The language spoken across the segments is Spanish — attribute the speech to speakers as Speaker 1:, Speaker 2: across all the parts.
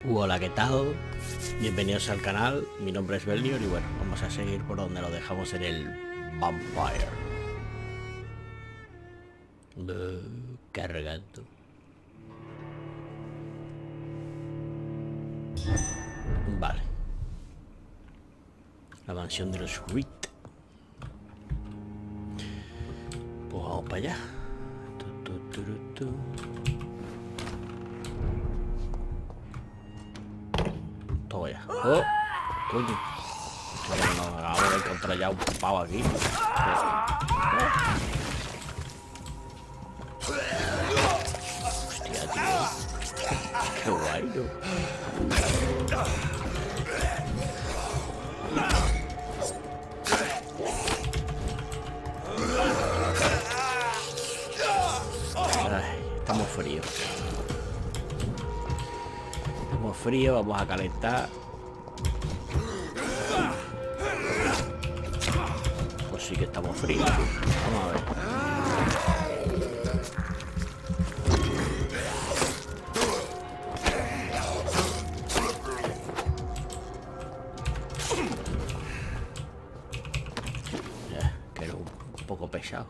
Speaker 1: Hola, ¿qué tal? Bienvenidos al canal, mi nombre es Vampyr y bueno, vamos a seguir por donde lo dejamos en el Vampyr. Cargando. Vale. La mansión de los Reed. Pues vamos para allá. Todo ya. ¡Oh! Coño. No, acabo de encontrar ya un pavo aquí. Hostia, tío. Qué guay, ¿no? Ay, estamos fríos. Estamos fríos, vamos a calentar. Pues sí que estamos fríos. Vamos a ver. Que era un poco pesado.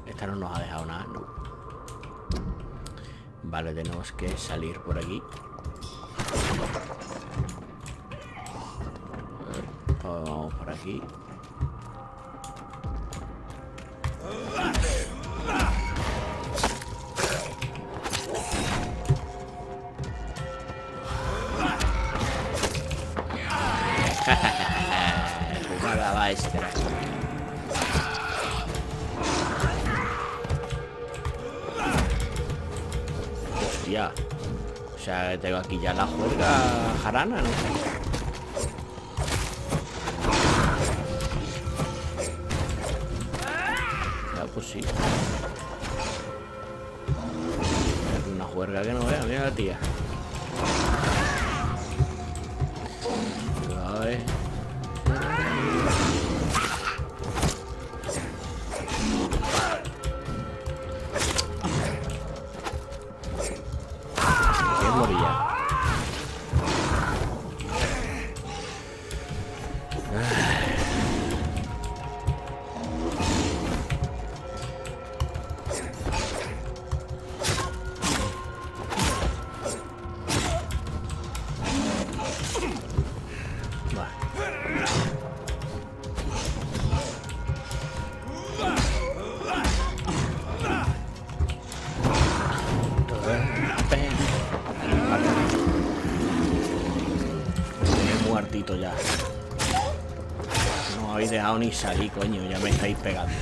Speaker 1: Esta no nos ha dejado nada, ¿no? Vale, tenemos que salir por aquí. Vamos por aquí. Jugada maestra. Hostia. O sea, tengo aquí ya la juerga jarana, ¿no? Ya, pues sí. Una juerga que no vea, mira la tía. A ver. ¿Qué morilla? Muertito ya. No habéis dejado ni salir, coño. Ya me estáis pegando.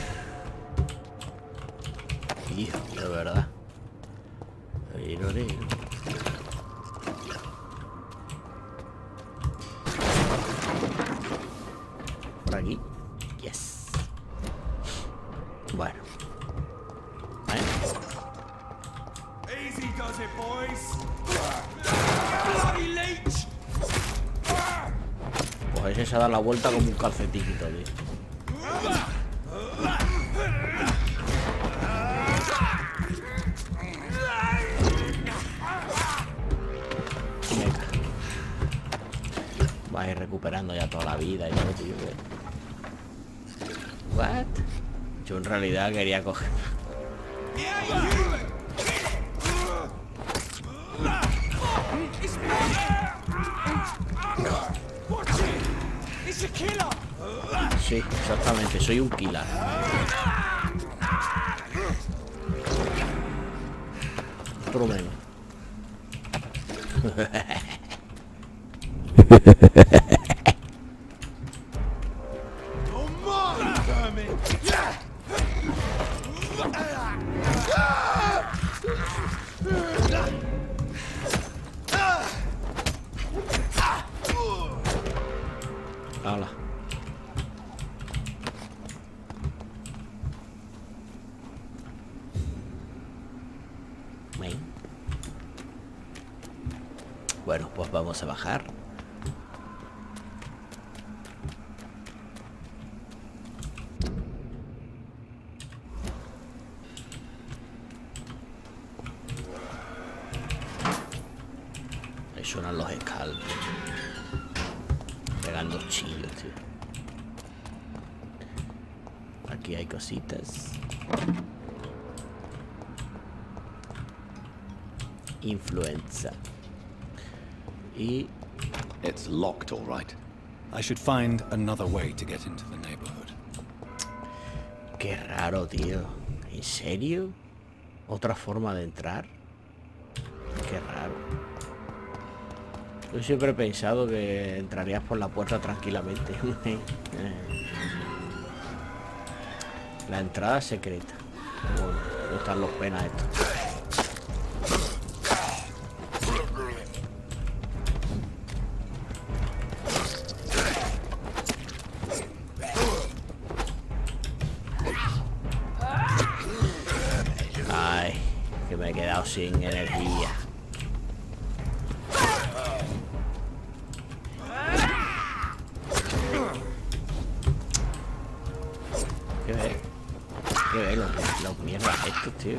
Speaker 1: Hijo, de verdad. Por aquí. Yes. Bueno.
Speaker 2: Easy does it, boys. Bloody leech.
Speaker 1: Pues ese se ha dado la vuelta como un calcetito, tío. Venga. Va a ir recuperando ya toda la vida y todo, tío. What? Yo en realidad quería coger. Sí, exactamente, soy un killer. Otro menos. Hala. Bueno, pues vamos a bajar. Eso suenan los escalpes. Pegando chillos, tío. Aquí hay cositas. Influenza. Y...
Speaker 3: It's locked, all right. I should find another way to get into the neighborhood.
Speaker 1: Qué raro, tío. ¿En serio? ¿Otra forma de entrar? Qué raro. Yo siempre he pensado que entrarías por la puerta tranquilamente. La entrada secreta. Bueno, ¿dónde están los penas estos? Ay, que me he quedado sin energía. ¿Qué ve los mierdas estos, tío?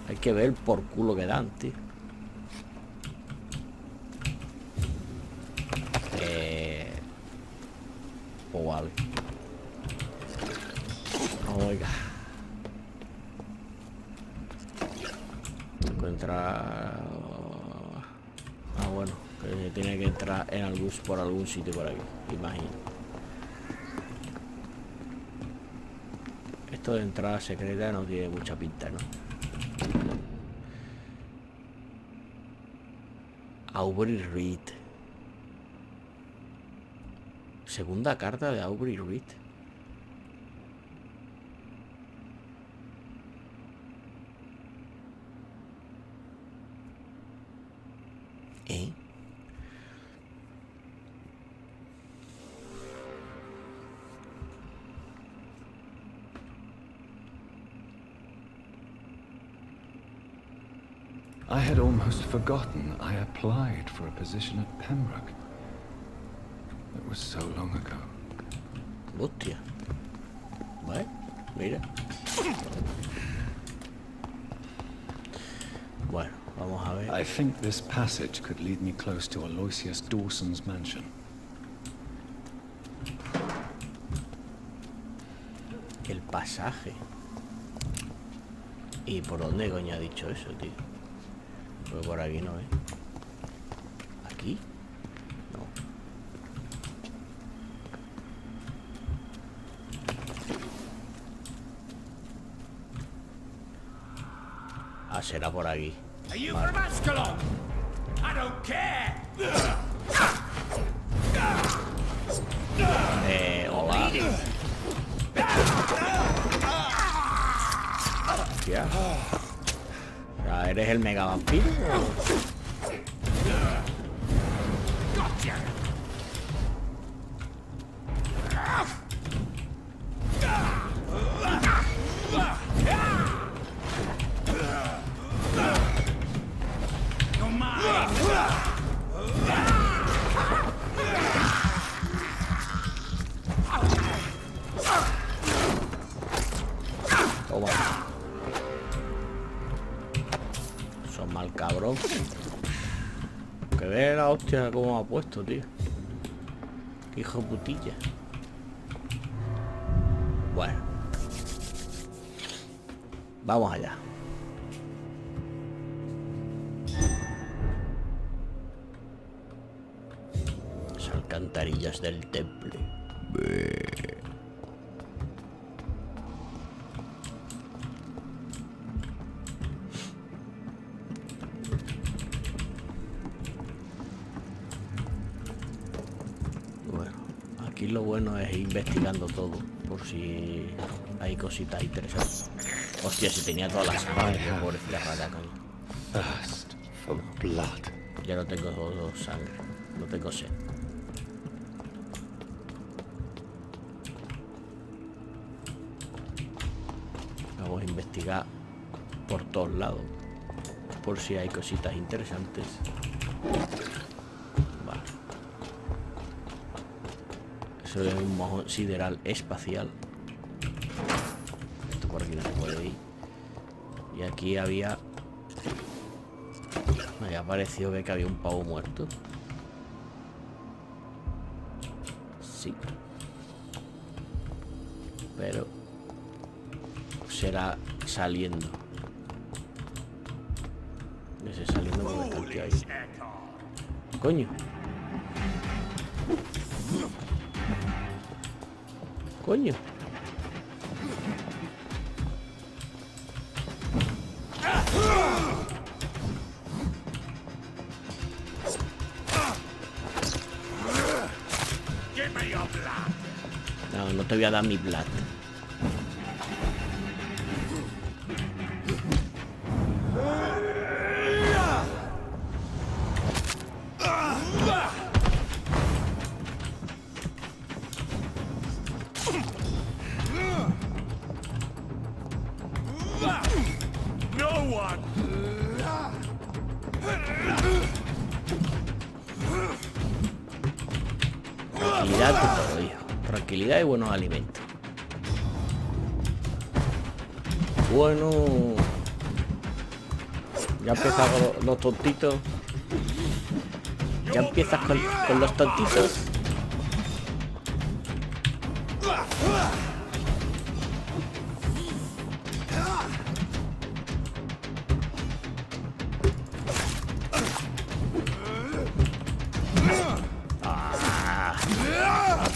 Speaker 1: Hay que ver por culo que dan, tío. O vale. Oiga. Encuentra... Ah, bueno, que tiene que entrar en algún, por algún sitio por aquí, imagino. Esto de entrada secreta no tiene mucha pinta, ¿no? Aubrey Reed. Segunda carta de Aubrey Reed.
Speaker 3: I had almost forgotten I applied for a position at Pembroke. It was so long ago.
Speaker 1: Hostia. Vale, mira. Bueno, vamos a ver.
Speaker 3: I think this passage could lead me close to Aloysius Dawson's mansion.
Speaker 1: El pasaje. ¿Y por dónde coño ha dicho eso, tío? Pues por aquí no, ¿eh? ¿Aquí? No. Ah, será por aquí. Vale. Hola. Hostia. O sea, ¿eres el mega vampiro? Toma. Son mal cabrón. Que ve la hostia como ha puesto, tío. Qué hijo de putilla. Bueno. Vamos allá. Las alcantarillas del temple. Bueno, aquí lo bueno es ir investigando todo, por si hay cositas interesantes. Hostia, si tenía todas las sangre, pobrecita rata, coño.
Speaker 3: Thirst for blood.
Speaker 1: Ya no tengo sangre, no tengo sed. Vamos a investigar por todos lados, por si hay cositas interesantes. Vale. Eso es un mojón sideral espacial. Esto por aquí no se puede ir. Y aquí había Había parecido que había un pavo muerto. Sí. Pero será saliendo. Ese saliendo porque está el tío ahí. Coño. Coño. No, no te voy a dar mi blood. Tranquilidad ante todo, hijo. Tranquilidad y buenos alimentos. Bueno. Ya empiezas con los tontitos. Ya empiezas con los tontitos.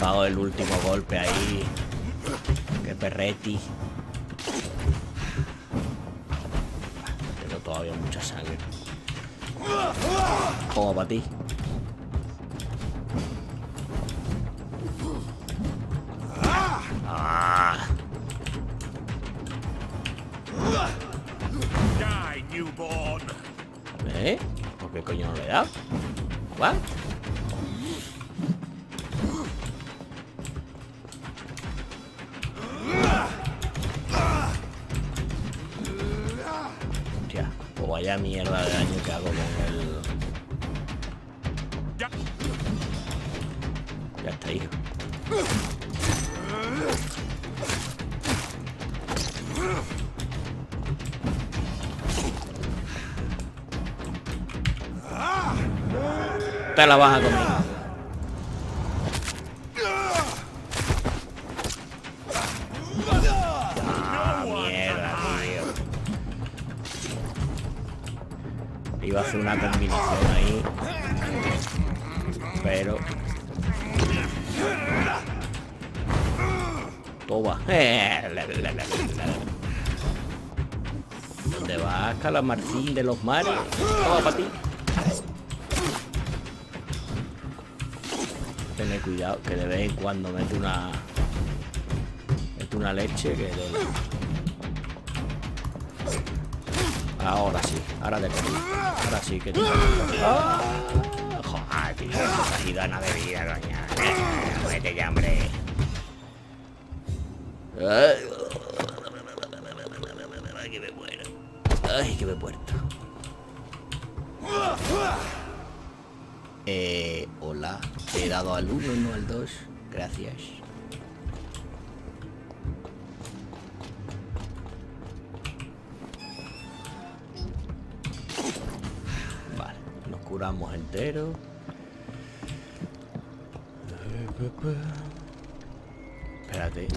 Speaker 1: Ha dado el último golpe ahí. Qué perreti. Tengo todavía mucha sangre. Toma para ti. ¿Por qué coño no le he dado? ¿What? Hostia, pues vaya mierda de daño que hago con el... Ya está, hijo. Te la vas a comer. Mierda, tío. Iba a hacer una combinación ahí. Pero... Toma. ¿Dónde vas, calamarcín de los mares? Toma para ti. Tener cuidado, que de vez en cuando mete una leche que de... Ahora sí, ahora te cogí. Ahora sí que te joder, tío, casi gana de vida, coña. Vete ya, hombre. Ay, que me muero. Ay, que me he muerto. Hola. He dado al 1, no al 2. Gracias. Vale, nos curamos entero. Espérate.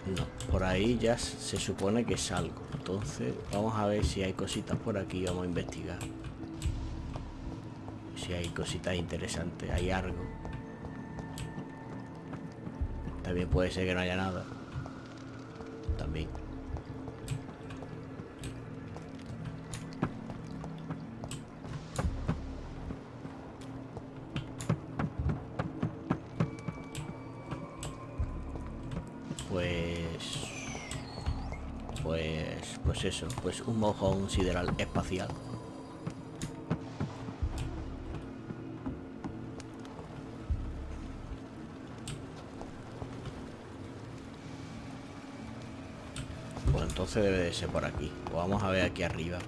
Speaker 1: No, por ahí ya se supone que salgo. Entonces, vamos a ver si hay cositas por aquí. Vamos a investigar. Si hay cositas interesantes, hay algo. También puede ser que no haya nada. También. Pues eso, pues un mojón sideral espacial. Entonces debe de ser por aquí. Pues vamos a ver aquí arriba.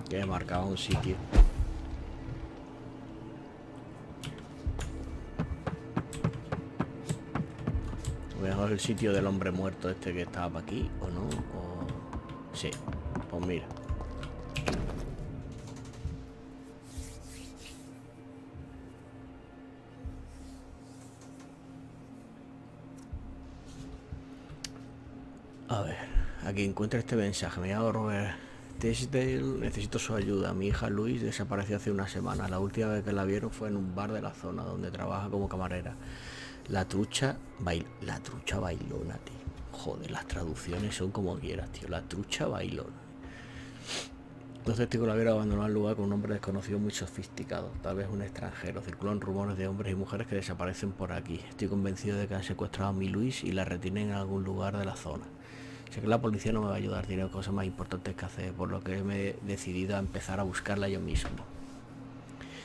Speaker 1: Que me marcaba un sitio. Mejor el sitio del hombre muerto este que estaba aquí, ¿o no? O... Sí, pues mira. A ver, aquí encuentra este mensaje. Me llamo Robert Tisdale, necesito su ayuda. Mi hija Luis desapareció hace una semana. La última vez que la vieron fue en un bar de la zona donde trabaja como camarera. La trucha bailona, tío. Joder, las traducciones son como quieras, tío. La trucha bailona. Los testigos la vieron abandonar el lugar con un hombre desconocido muy sofisticado, tal vez un extranjero. Circulan rumores de hombres y mujeres que desaparecen por aquí. Estoy convencido de que han secuestrado a mi Luis y la retienen en algún lugar de la zona. Sé que la policía no me va a ayudar, tiene cosas más importantes que hacer, por lo que me he decidido a empezar a buscarla yo mismo.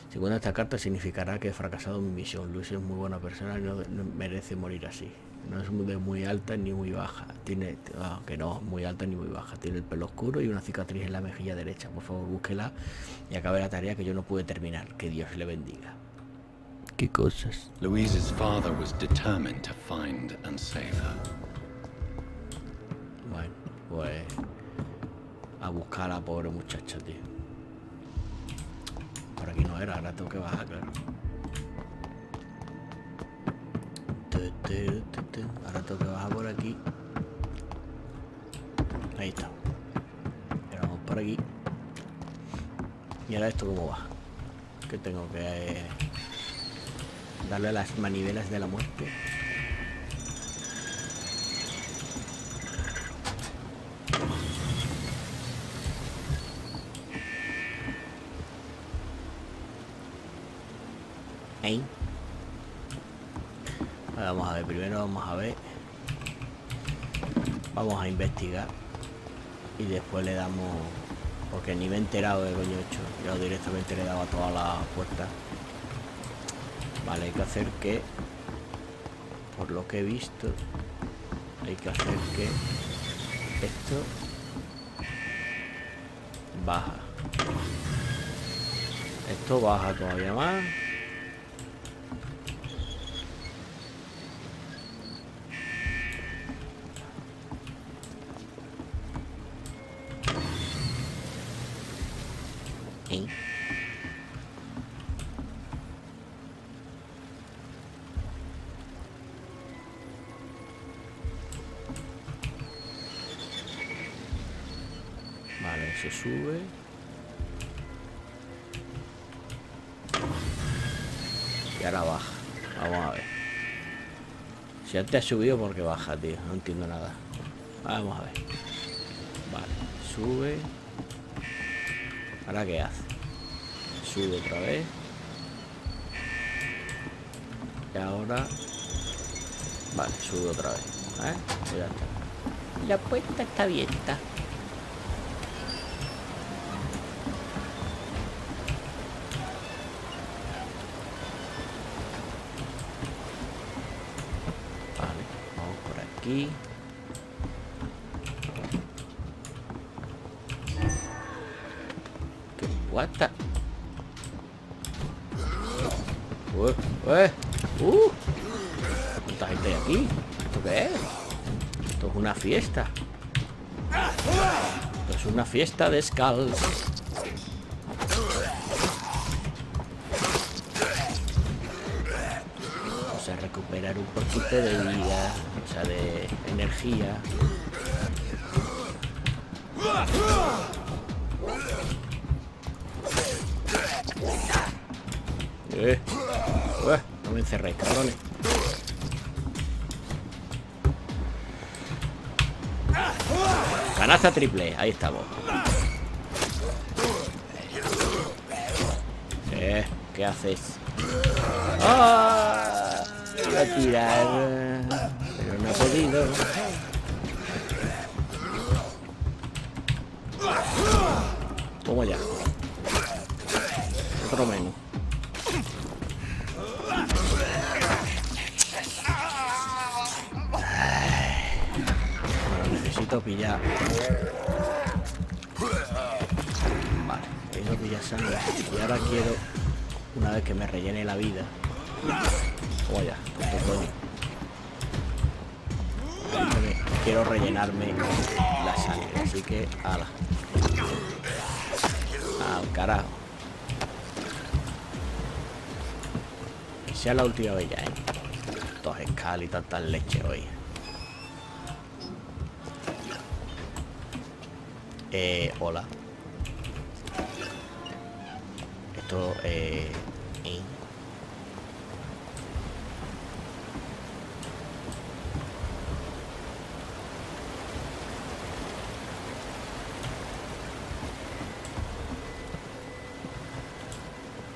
Speaker 1: Si encuentro esta carta significará que he fracasado en mi misión. Luis es muy buena persona y no merece morir así. No es muy alta ni muy baja. Tiene, que no, muy alta ni muy baja. Tiene el pelo oscuro y una cicatriz en la mejilla derecha. Por favor, búsquela y acabe la tarea que yo no pude terminar. Que Dios le bendiga. ¿Qué cosas?
Speaker 3: Louise's father was determined to find and save her.
Speaker 1: Bueno, pues a buscar a la pobre muchacha, tío. Por aquí no era, ahora tengo que bajar, claro. Ahora tengo que bajar por aquí. Ahí está. Ahora vamos por aquí. Y ahora esto cómo va. Que tengo que darle a las manivelas de la muerte. Ahí. Vamos a ver, primero vamos a investigar y después le damos, porque ni me he enterado de coño hecho, yo directamente le he dado a todas las puertas. Vale, hay que hacer que, por lo que he visto, hay que hacer que esto baja, esto baja todavía más. Vale, se sube. Y ahora baja. Vamos a ver. Si antes ha subido, porque baja, tío. No entiendo nada. Vamos a ver. Vale, sube. ¿Ahora qué hace? Sube otra vez. Y ahora... Vale, sube otra vez. Pues ya está. La puerta está abierta. Vale, vamos por aquí. What the... ¿Cuánta gente hay aquí? ¿Esto qué es? Esto es una fiesta. Esto es una fiesta descalzos. Vamos a recuperar un poquito de vida, o sea, de energía. No me encerréis, cabrones. Canasta triple, ahí estamos. ¿Qué haces? ¡Ah! Iba a tirar, pero no ha podido. Toma ya. Otro menos. Necesito pillar. Vale, tengo que pillar sangre. Y ahora quiero, una vez que me rellene la vida. Vaya, quiero rellenarme la sangre, así que ala. carajo. Que sea la última vez ya, ¿eh? Estos escalas y tantas leches hoy. Hola. Esto,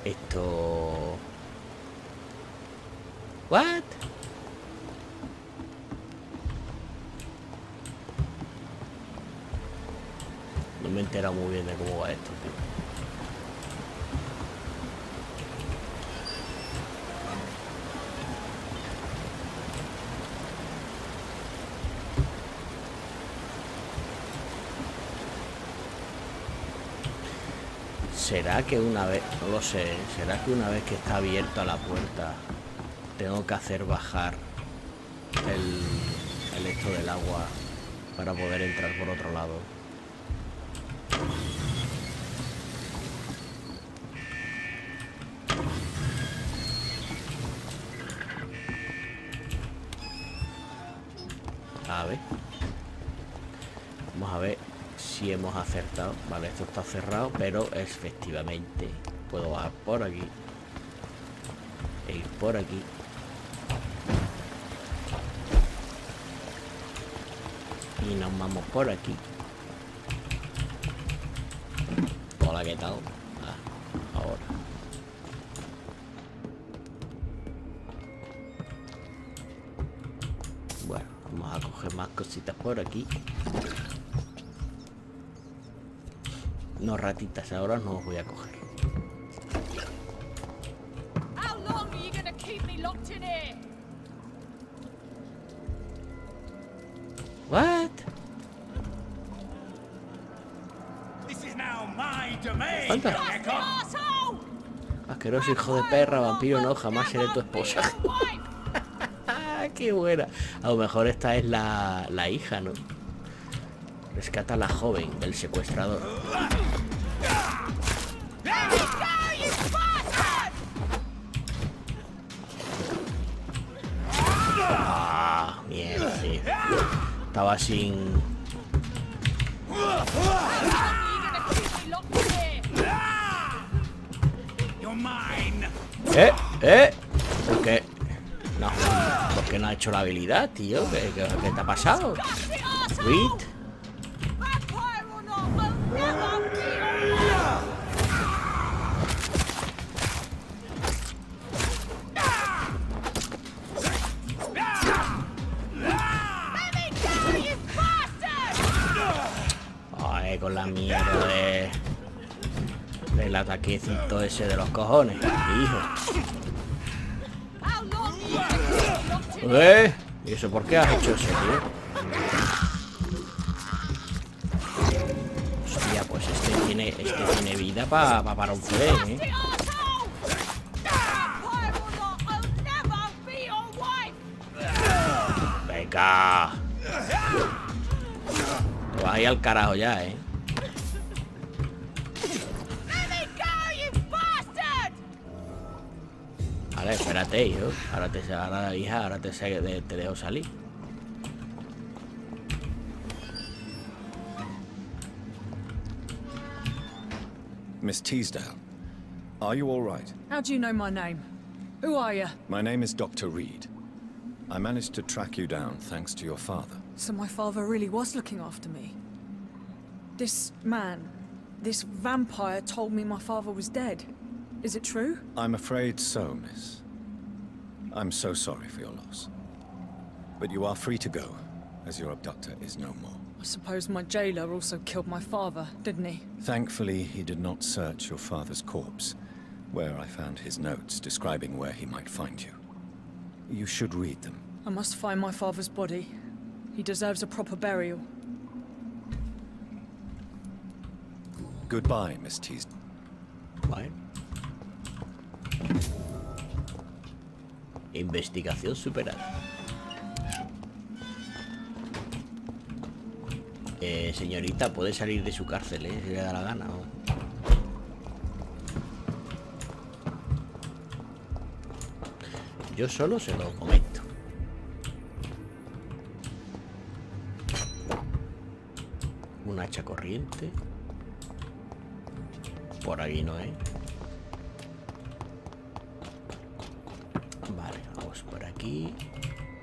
Speaker 1: Esto... ¿What? No me he enterado muy bien de cómo va esto, tío. ¿Será que una vez, no lo sé, será que una vez que está abierta la puerta tengo que hacer bajar el esto del agua para poder entrar por otro lado? A ver. Vamos a ver si hemos acertado. Vale, esto está cerrado, pero efectivamente puedo bajar por aquí e ir por aquí. Y nos vamos por aquí. Hola, ¿qué tal? Ah, ahora. Bueno, vamos a coger más cositas por aquí. No, ratitas, ahora no os voy a coger. What? Anda. Asqueroso hijo de perra, vampiro, no, jamás seré tu esposa. Qué buena. A lo mejor esta es la hija, ¿no? Rescata a la joven del secuestrador. Ah, mierda, sí. Estaba sin... ¿Por qué? No, ¿por qué no ha hecho la habilidad, tío? ¿Qué te ha pasado? Reed. Ay, con la mierda del ataquecito ese de los cojones, hijo. ¿Y eso por qué has hecho eso, tío? Hostia, pues este tiene vida para un tren, ¿eh? Venga. Te vas ahí al carajo ya, ¿eh? Vale, espérate, hijo. Ahora te dejo salir.
Speaker 3: Miss Teasdale, are you all right?
Speaker 4: How do you know my name? Who are you?
Speaker 3: My name is Dr. Reed. I managed to track you down thanks to your father.
Speaker 4: So my father really was looking after me. This man, this vampire told me my father was dead. Is it true?
Speaker 3: I'm afraid so, miss. I'm so sorry for your loss. But you are free to go, as your abductor is no more.
Speaker 4: I suppose my jailer also killed my father, didn't he?
Speaker 3: Thankfully, he did not search your father's corpse, where I found his notes describing where he might find you. You should read them.
Speaker 4: I must find my father's body. He deserves a proper burial.
Speaker 3: Goodbye, Miss Teasdale.
Speaker 1: Vale. Investigación superada. Señorita, puede salir de su cárcel, si le da la gana, ¿no? Yo solo se lo comento. Un hacha corriente. Por aquí no es. Vale, vamos por aquí.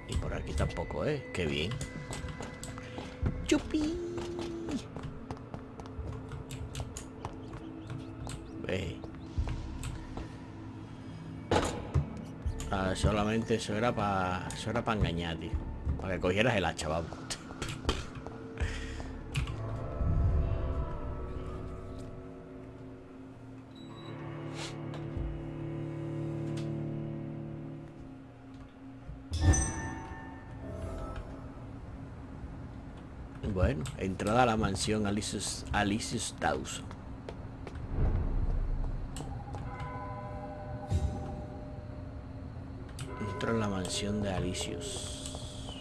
Speaker 1: Y por aquí tampoco es. Qué bien. ¡Chupi! Solamente eso era para engañar, tío. Para que cogieras el hacha, vamos. Bueno, entrada a la mansión Alice's House. Entro en la mansión de Alicius.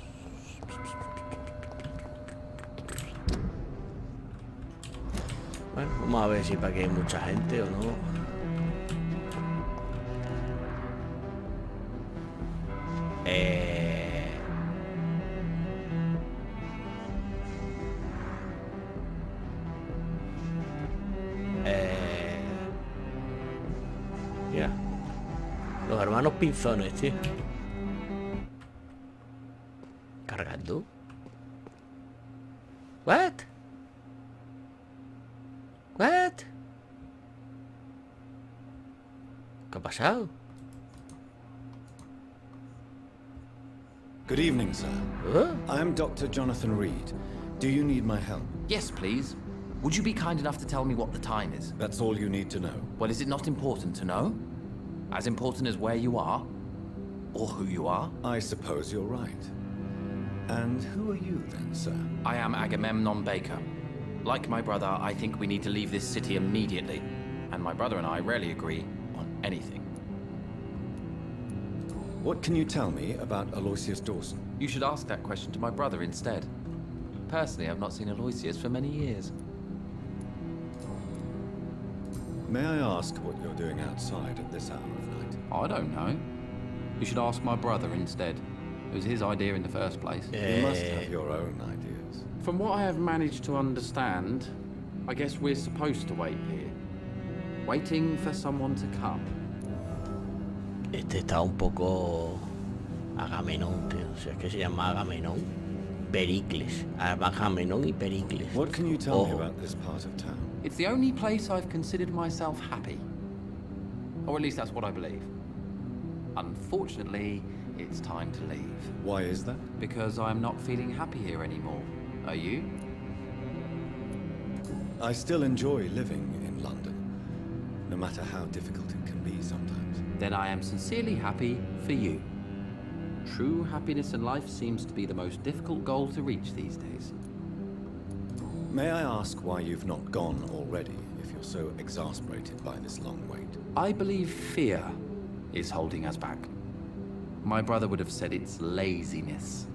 Speaker 1: Bueno, vamos a ver si para que hay mucha gente o no. Mira, los hermanos pinzones, tío. Cargando. What? ¿Qué ha pasado?
Speaker 3: Good evening, sir. I am Dr. Jonathan Reed. Do you need my help?
Speaker 5: Yes, please. Would you be kind enough to tell me what the time is?
Speaker 3: That's all you need to know.
Speaker 5: Well, is it not important to know? As important as where you are? Or who you are?
Speaker 3: I suppose you're right. And who are you then, sir?
Speaker 5: I am Agamemnon Baker. Like my brother, I think we need to leave this city immediately. And my brother and I rarely agree on anything.
Speaker 3: What can you tell me about Aloysius Dawson?
Speaker 5: You should ask that question to my brother instead. Personally, I've not seen Aloysius for many years.
Speaker 3: May I ask what you're doing outside at this hour of night?
Speaker 5: I don't know. You should ask my brother instead. It was his idea in the first place.
Speaker 3: You must have your own ideas.
Speaker 6: From what I have managed to understand, I guess we're supposed to wait here. Waiting for someone to come.
Speaker 1: Este está un poco Agamenón, tío. O sea, es que se llama Agamenón. Pericles. Agamenón y Pericles.
Speaker 3: What can you tell me about this part of town?
Speaker 5: It's the only place I've considered myself happy. Or at least that's what I believe. Unfortunately, it's time to leave.
Speaker 3: Why is that?
Speaker 5: Because I'm not feeling happy here anymore. Are you?
Speaker 3: I still enjoy living in London, no matter how difficult it can be sometimes.
Speaker 5: Then I am sincerely happy for you.
Speaker 6: True happiness in life seems to be the most difficult goal to reach these days.
Speaker 3: May I ask why you've not gone already, if you're so exasperated by this long wait?
Speaker 5: I believe fear is holding us back. My brother would have said it's laziness,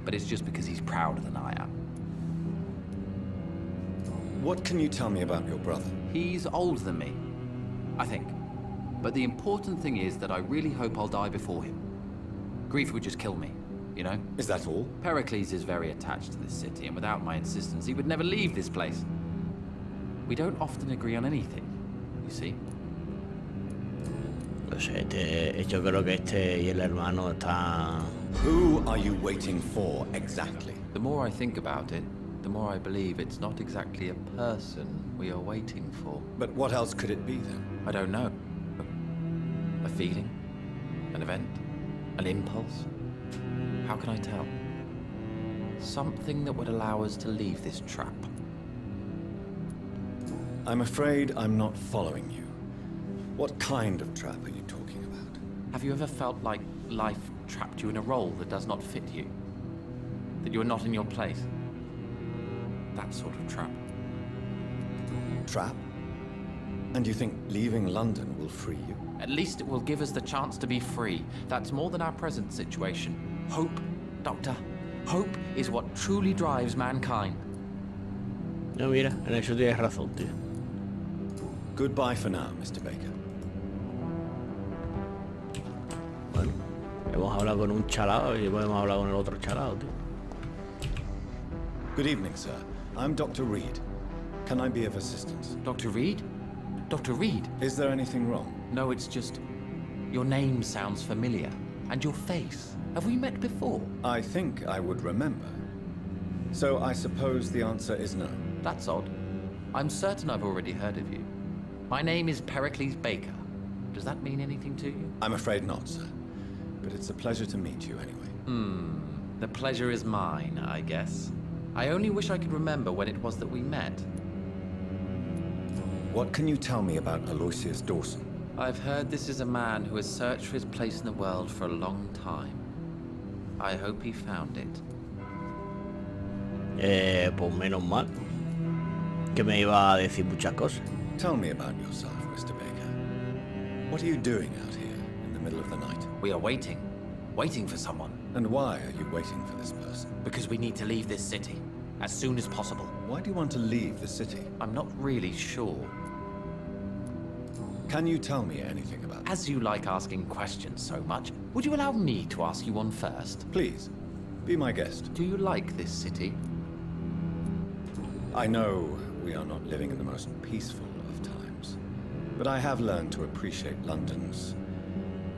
Speaker 5: but it's just because he's prouder than I am.
Speaker 3: What can you tell me about your brother?
Speaker 5: He's older than me, I think. But the important thing is that I really hope I'll die before him. Grief would just kill me, you know?
Speaker 3: Is that all?
Speaker 5: Pericles is very attached to this city, and without my insistence, he would never leave this place. We don't often agree on anything, you see?
Speaker 1: No sé, yo creo que este y el hermano están...
Speaker 3: Who are you waiting for exactly?
Speaker 5: The more I think about it, the more I believe it's not exactly a person we are waiting for.
Speaker 3: But what else could it be then?
Speaker 5: I don't know. A feeling? An event? An impulse? How can I tell? Something that would allow us to leave this trap.
Speaker 3: I'm afraid I'm not following you. What kind of trap are you talking about?
Speaker 5: Have you ever felt like life trapped you in a role that does not fit you? That you are not in your place? That sort of trap.
Speaker 3: Trap? And you think leaving London will free you?
Speaker 5: At least it will give us the chance to be free. That's more than our present situation. Hope, Doctor. Hope is what truly drives mankind.
Speaker 1: No, mira, en eso tienes razón, tío.
Speaker 3: Goodbye for now, Mr. Baker.
Speaker 1: Bueno, Hemos hablado con un chalao y hemos hablado con el otro chalao, tío.
Speaker 3: Good evening, sir. I'm Dr. Reed. Can I be of assistance?
Speaker 5: Dr. Reed? Dr. Reed?
Speaker 3: Is there anything wrong?
Speaker 5: No, it's just... Your name sounds familiar. And your face. Have we met before?
Speaker 3: I think I would remember. So I suppose the answer is no.
Speaker 5: That's odd. I'm certain I've already heard of you. My name is Pericles Baker. Does that mean anything to you?
Speaker 3: I'm afraid not, sir. But it's a pleasure to meet you anyway.
Speaker 5: The pleasure is mine, I guess. I only wish I could remember when it was that we met.
Speaker 3: What can you tell me about Aloysius Dawson?
Speaker 5: I've heard this is a man who has searched for his place in the world for a long time. I hope he found it.
Speaker 1: Pues menos mal. Que me iba a decir muchas cosas.
Speaker 3: Tell me about yourself, Mr. Baker. What are you doing out here in the middle of the night?
Speaker 5: We are waiting. Waiting for someone.
Speaker 3: And why are you waiting for this person?
Speaker 5: Because we need to leave this city. As soon as possible.
Speaker 3: Why do you want to leave the city?
Speaker 5: I'm not really sure.
Speaker 3: Can you tell me anything about it?
Speaker 5: As you like asking questions so much, would you allow me to ask you one first?
Speaker 3: Please, be my guest.
Speaker 5: Do you like this city?
Speaker 3: I know we are not living in the most peaceful of times, but I have learned to appreciate London's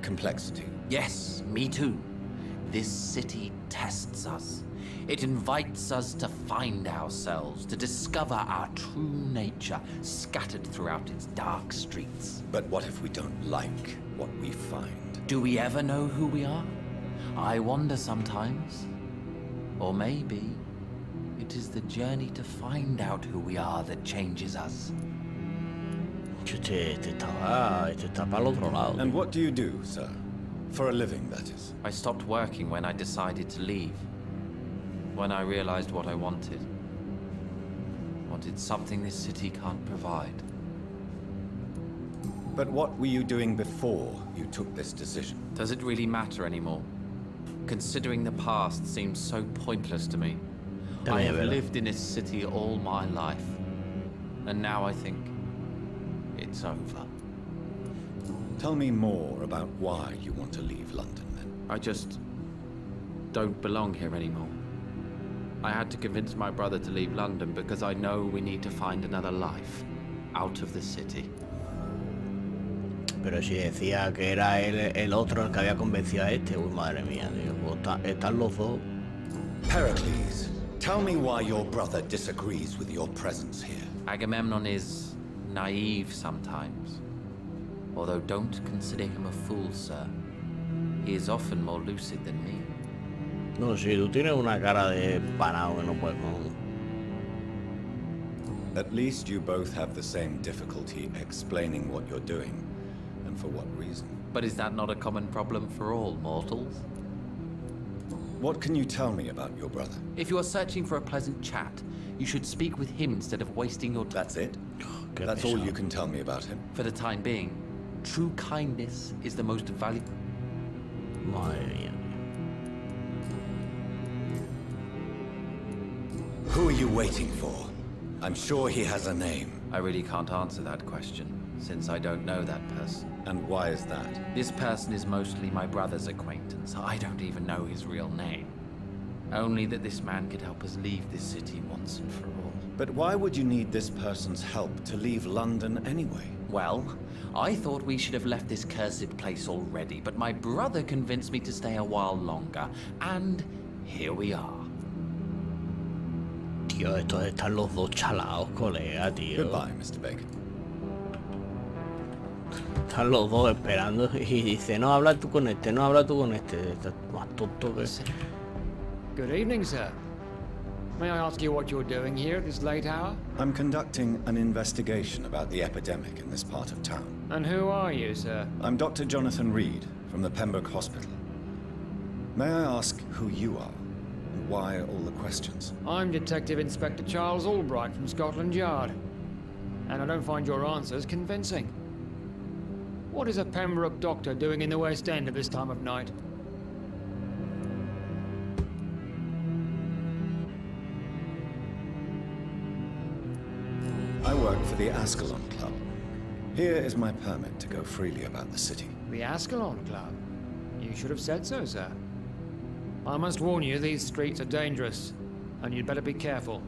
Speaker 3: complexity.
Speaker 5: Yes, me too. This city tests us. It invites us to find ourselves, to discover our true nature scattered throughout its dark streets.
Speaker 3: But what if we don't like what we find?
Speaker 5: Do we ever know who we are? I wonder sometimes. Or maybe it is the journey to find out who we are that changes us.
Speaker 1: Este está para el otro lado.
Speaker 3: And what do you do, sir? For a living, that is.
Speaker 5: I stopped working when I decided to leave. When I realized what I wanted. Wanted something this city can't provide.
Speaker 3: But what were you doing before you took this decision?
Speaker 5: Does it really matter anymore? Considering the past seems so pointless to me. I have lived in this city all my life. And now I think it's over.
Speaker 3: Tell me more about why you want to leave London, then.
Speaker 6: I just don't belong here anymore. I had to convince my brother to leave London because I know we need to find another life out of the city.
Speaker 1: Pero si decía que era el otro el que había convencido a este, uy, madre mía, tío. Pues están los dos.
Speaker 3: Pericles, tell me why your brother disagrees with your presence here.
Speaker 5: Agamemnon is naive sometimes. Although don't consider him a fool, sir. He is often more lucid than me.
Speaker 1: No, si tú tienes una cara de panao que no puedes con...
Speaker 3: At least you both have the same difficulty explaining what you're doing, and for what reason.
Speaker 5: But is that not a common problem for all mortals?
Speaker 3: What can you tell me about your brother?
Speaker 5: If you are searching for a pleasant chat, you should speak with him instead of wasting your time.
Speaker 3: That's it?
Speaker 1: Qué
Speaker 3: That's all
Speaker 1: pesado.
Speaker 3: you can tell me about him?
Speaker 5: For the time being, true kindness is the most valuable.
Speaker 1: Madre mía, tío.
Speaker 3: Who are you waiting for? I'm sure he has a name.
Speaker 5: I really can't answer that question, since I don't know that person.
Speaker 3: And why is that?
Speaker 5: This person is mostly my brother's acquaintance. I don't even know his real name. Only that this man could help us leave this city once and for all.
Speaker 3: But why would you need this person's help to leave London anyway?
Speaker 5: Well, I thought we should have left this cursed place already, but my brother convinced me to stay a while longer, and here we are.
Speaker 1: Tío, estos están los dos chalaos, colega, tío.
Speaker 3: Goodbye, Mr. Baker.
Speaker 1: Están los dos esperando y dice, no habla tú con este, no habla tú con este. Estás más tonto que...
Speaker 7: Good evening, sir. May I ask you what you're doing here at this late hour?
Speaker 3: I'm conducting an investigation about the epidemic in this part of town.
Speaker 7: And who are you, sir?
Speaker 3: I'm Dr. Jonathan Reed from the Pembroke Hospital. May I ask who you are and why all the questions?
Speaker 7: I'm Detective Inspector Charles Albright from Scotland Yard. And I don't find your answers convincing. What is a Pembroke doctor doing in the West End at this time of night?
Speaker 3: I work for the Ascalon Club. Here is my permit to go freely about the city.
Speaker 7: The Ascalon Club? You should have said so, sir. I must warn you, these streets are dangerous, and you'd better be careful.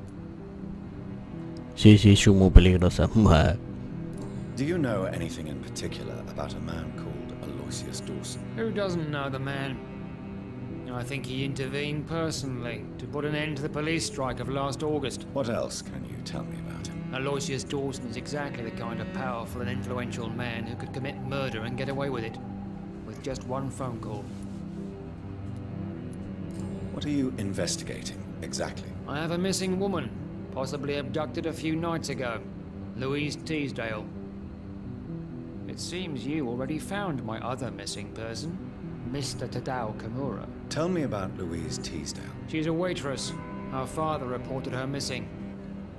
Speaker 1: Sí, sí, son muy peligrosas.
Speaker 3: Do you know anything in particular about a man called Aloysius Dawson?
Speaker 7: Who doesn't know the man? I think he intervened personally to put an end to the police strike of last August.
Speaker 3: What else can you tell me about him?
Speaker 7: Aloysius Dawson is exactly the kind of powerful and influential man who could commit murder and get away with it, with just one phone call.
Speaker 3: What are you investigating, exactly?
Speaker 7: I have a missing woman, possibly abducted a few nights ago. Louise Teasdale. It seems you already found my other missing person, Mr. Tadao Kimura.
Speaker 3: Tell me about Louise Teasdale.
Speaker 7: She's a waitress. Her father reported her missing.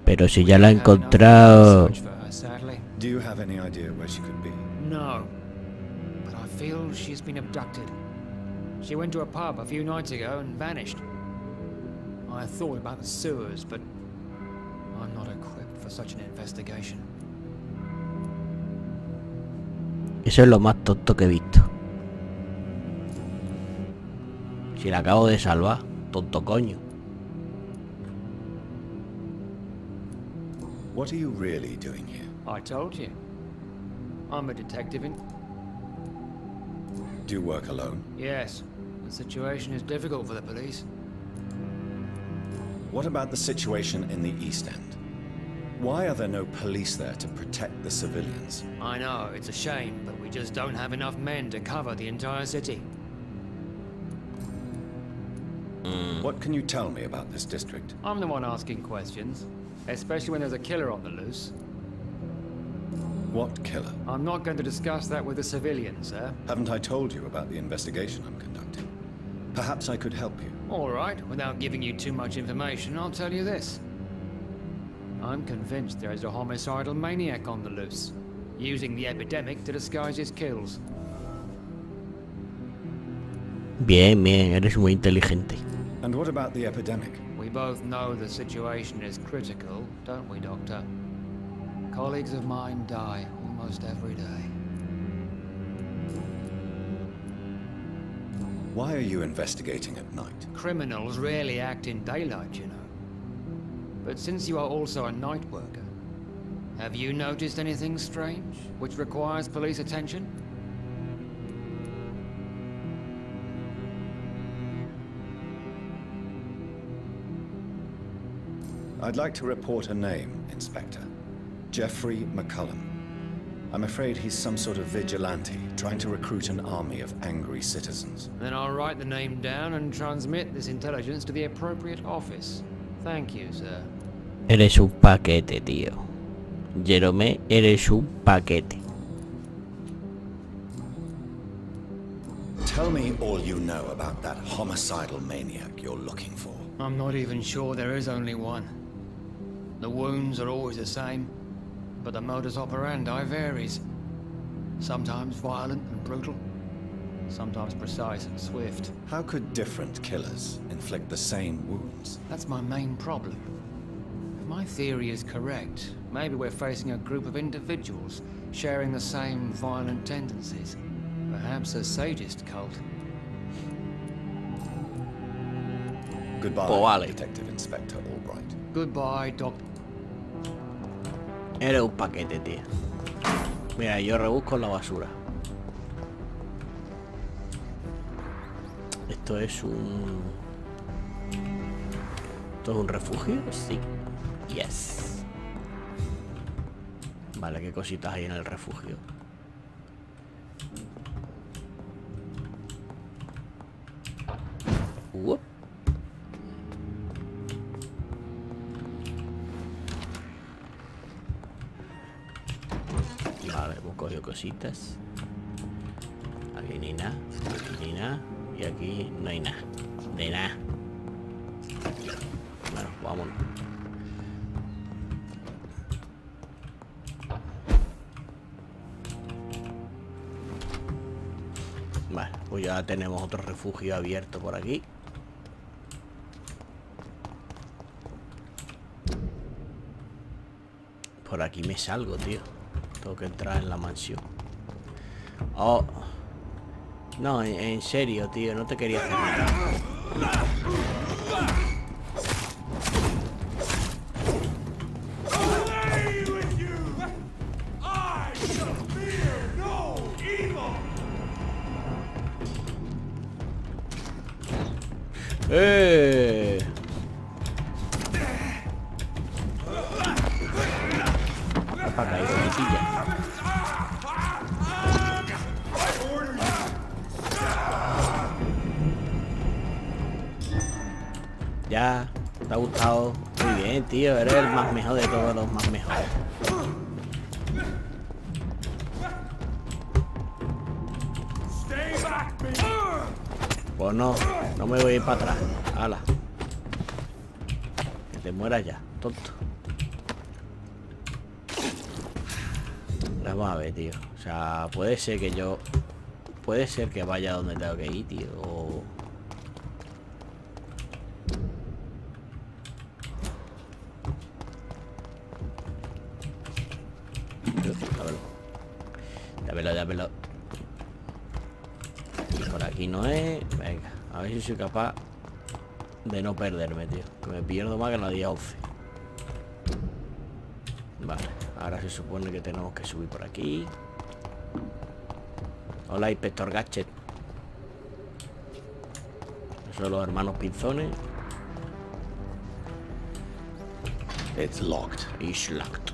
Speaker 1: Pero si ya la he
Speaker 7: We haven't had enough
Speaker 1: encontrado.
Speaker 7: search for her, sadly.
Speaker 3: Do you have any idea where she could be?
Speaker 7: No. But I feel she's been abducted. She went to a pub a few nights ago and vanished. I thought about the sewers, but I'm not equipped for such an investigation.
Speaker 1: Eso es lo más tonto que he visto. Si la acabo de salvar, tonto coño.
Speaker 3: What are you really doing here?
Speaker 7: I told you. I'm a detective in...
Speaker 3: Do you work alone?
Speaker 7: Yes. The situation is difficult for the police.
Speaker 3: What about the situation in the East End? Why are there no police there to protect the civilians?
Speaker 7: I know, it's a shame, but we just don't have enough men to cover the entire city.
Speaker 3: What can you tell me about this district?
Speaker 7: I'm the one asking questions, especially when there's a killer on the loose.
Speaker 3: What killer?
Speaker 7: I'm not going to discuss that with the civilians, sir.
Speaker 3: Haven't I told you about the investigation I'm conducting? Perhaps I could help you.
Speaker 7: All right, without giving you too much information, I'll tell you this. I'm convinced there is a homicidal maniac on the loose, using the epidemic to disguise his kills.
Speaker 1: Bien, bien, eres muy inteligente.
Speaker 3: And what about the epidemic?
Speaker 7: We both know the situation is critical, don't we, Doctor? Colleagues of mine die almost every day.
Speaker 3: Why are you investigating at night?
Speaker 7: Criminals rarely act in daylight, you know. But since you are also a night worker, have you noticed anything strange which requires police attention?
Speaker 3: I'd like to report a name, Inspector. Jeffrey McCullum. I'm afraid he's some sort of vigilante, trying to recruit an army of angry citizens.
Speaker 7: Then I'll write the name down and transmit this intelligence to the appropriate office. Thank you, sir.
Speaker 1: Eres un paquete, tío. Jerome, eres un paquete.
Speaker 3: Tell me all you know about that homicidal maniac you're looking for.
Speaker 7: I'm not even sure there is only one. The wounds are always the same, but the modus operandi varies. Sometimes violent and brutal, sometimes precise and swift.
Speaker 3: How could different killers inflict the same wounds?
Speaker 7: That's my main problem. If my theory is correct, maybe we're facing a group of individuals sharing the same violent tendencies. Perhaps a sadist cult.
Speaker 3: Goodbye,
Speaker 1: Pues vale.
Speaker 3: Detective Inspector Albright.
Speaker 7: Goodbye, Doctor.
Speaker 1: Eres un paquete, tío. Mira, yo rebusco en la basura. Esto es un... ¿Esto es un refugio? Sí. Yes. Vale, ¿qué cositas hay en el refugio? Uop. Vale, hemos cogido cositas. Aquí ni nada, aquí ni nada. Y aquí no hay nada. De nada. Bueno, vámonos. Vale, pues ya tenemos otro refugio abierto por aquí. Por aquí me salgo, tío. Tengo que entrar en la mansión. Oh. No, en serio, tío, no te quería hacer nada.
Speaker 2: Away with you! I shall fear no evil!
Speaker 1: Para acá, hijo de pilla. Ya, te ha gustado. Muy bien, tío, eres el más mejor de todos los más mejores.
Speaker 2: Stay back, me!
Speaker 1: Pues no, no me voy a ir para atrás. Hala. Que te mueras ya, tonto. Vamos a ver, tío. O sea, puede ser que yo... Puede ser que vaya donde tengo que ir, tío. O... Dámelo. Por aquí no es. Venga, a ver si soy capaz de no perderme, tío. Que me pierdo más que en la día 11. Vale, ahora se supone que tenemos que subir por aquí. Hola, Inspector Gadget. Esos son los hermanos Pinzones.
Speaker 3: It's locked.
Speaker 1: It's locked.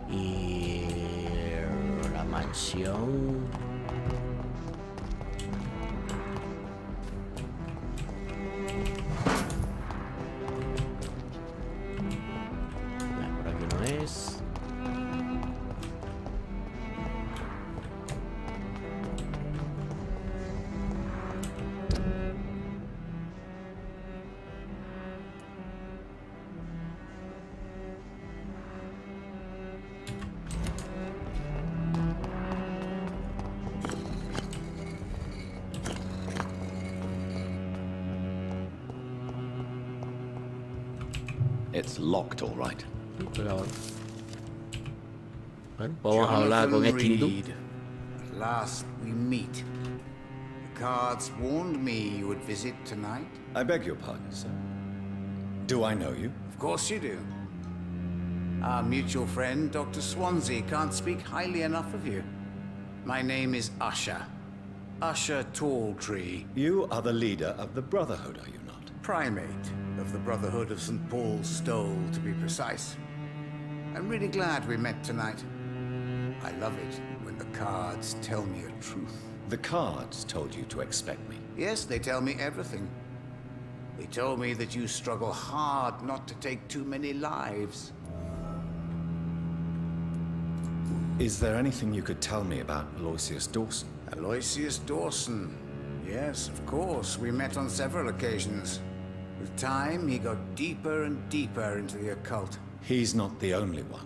Speaker 1: Y la mansión. Por aquí no es.
Speaker 3: It's locked, all right.
Speaker 1: Bueno, vamos a hablar con este hindú.
Speaker 8: At last we meet. The cards warned me you would visit tonight.
Speaker 3: I beg your pardon, sir. Do I know you?
Speaker 8: Of course you do. Our mutual friend, Dr. Swansea, can't speak highly enough of you. My name is Usher. Usher Talltree,
Speaker 3: You are the leader of the Brotherhood, are you not?
Speaker 8: primate of the Brotherhood of St. Paul's Stole, to be precise. I'm really glad we met tonight. I love it when the cards tell me a truth.
Speaker 3: The cards told you to expect me.
Speaker 8: Yes, they tell me everything. They told me that you struggle hard not to take too many lives.
Speaker 3: Is there anything you could tell me about Aloysius Dawson?
Speaker 8: Aloysius Dawson. Yes, of course. We met on several occasions. With time, he got deeper and deeper into the occult.
Speaker 3: He's not the only one.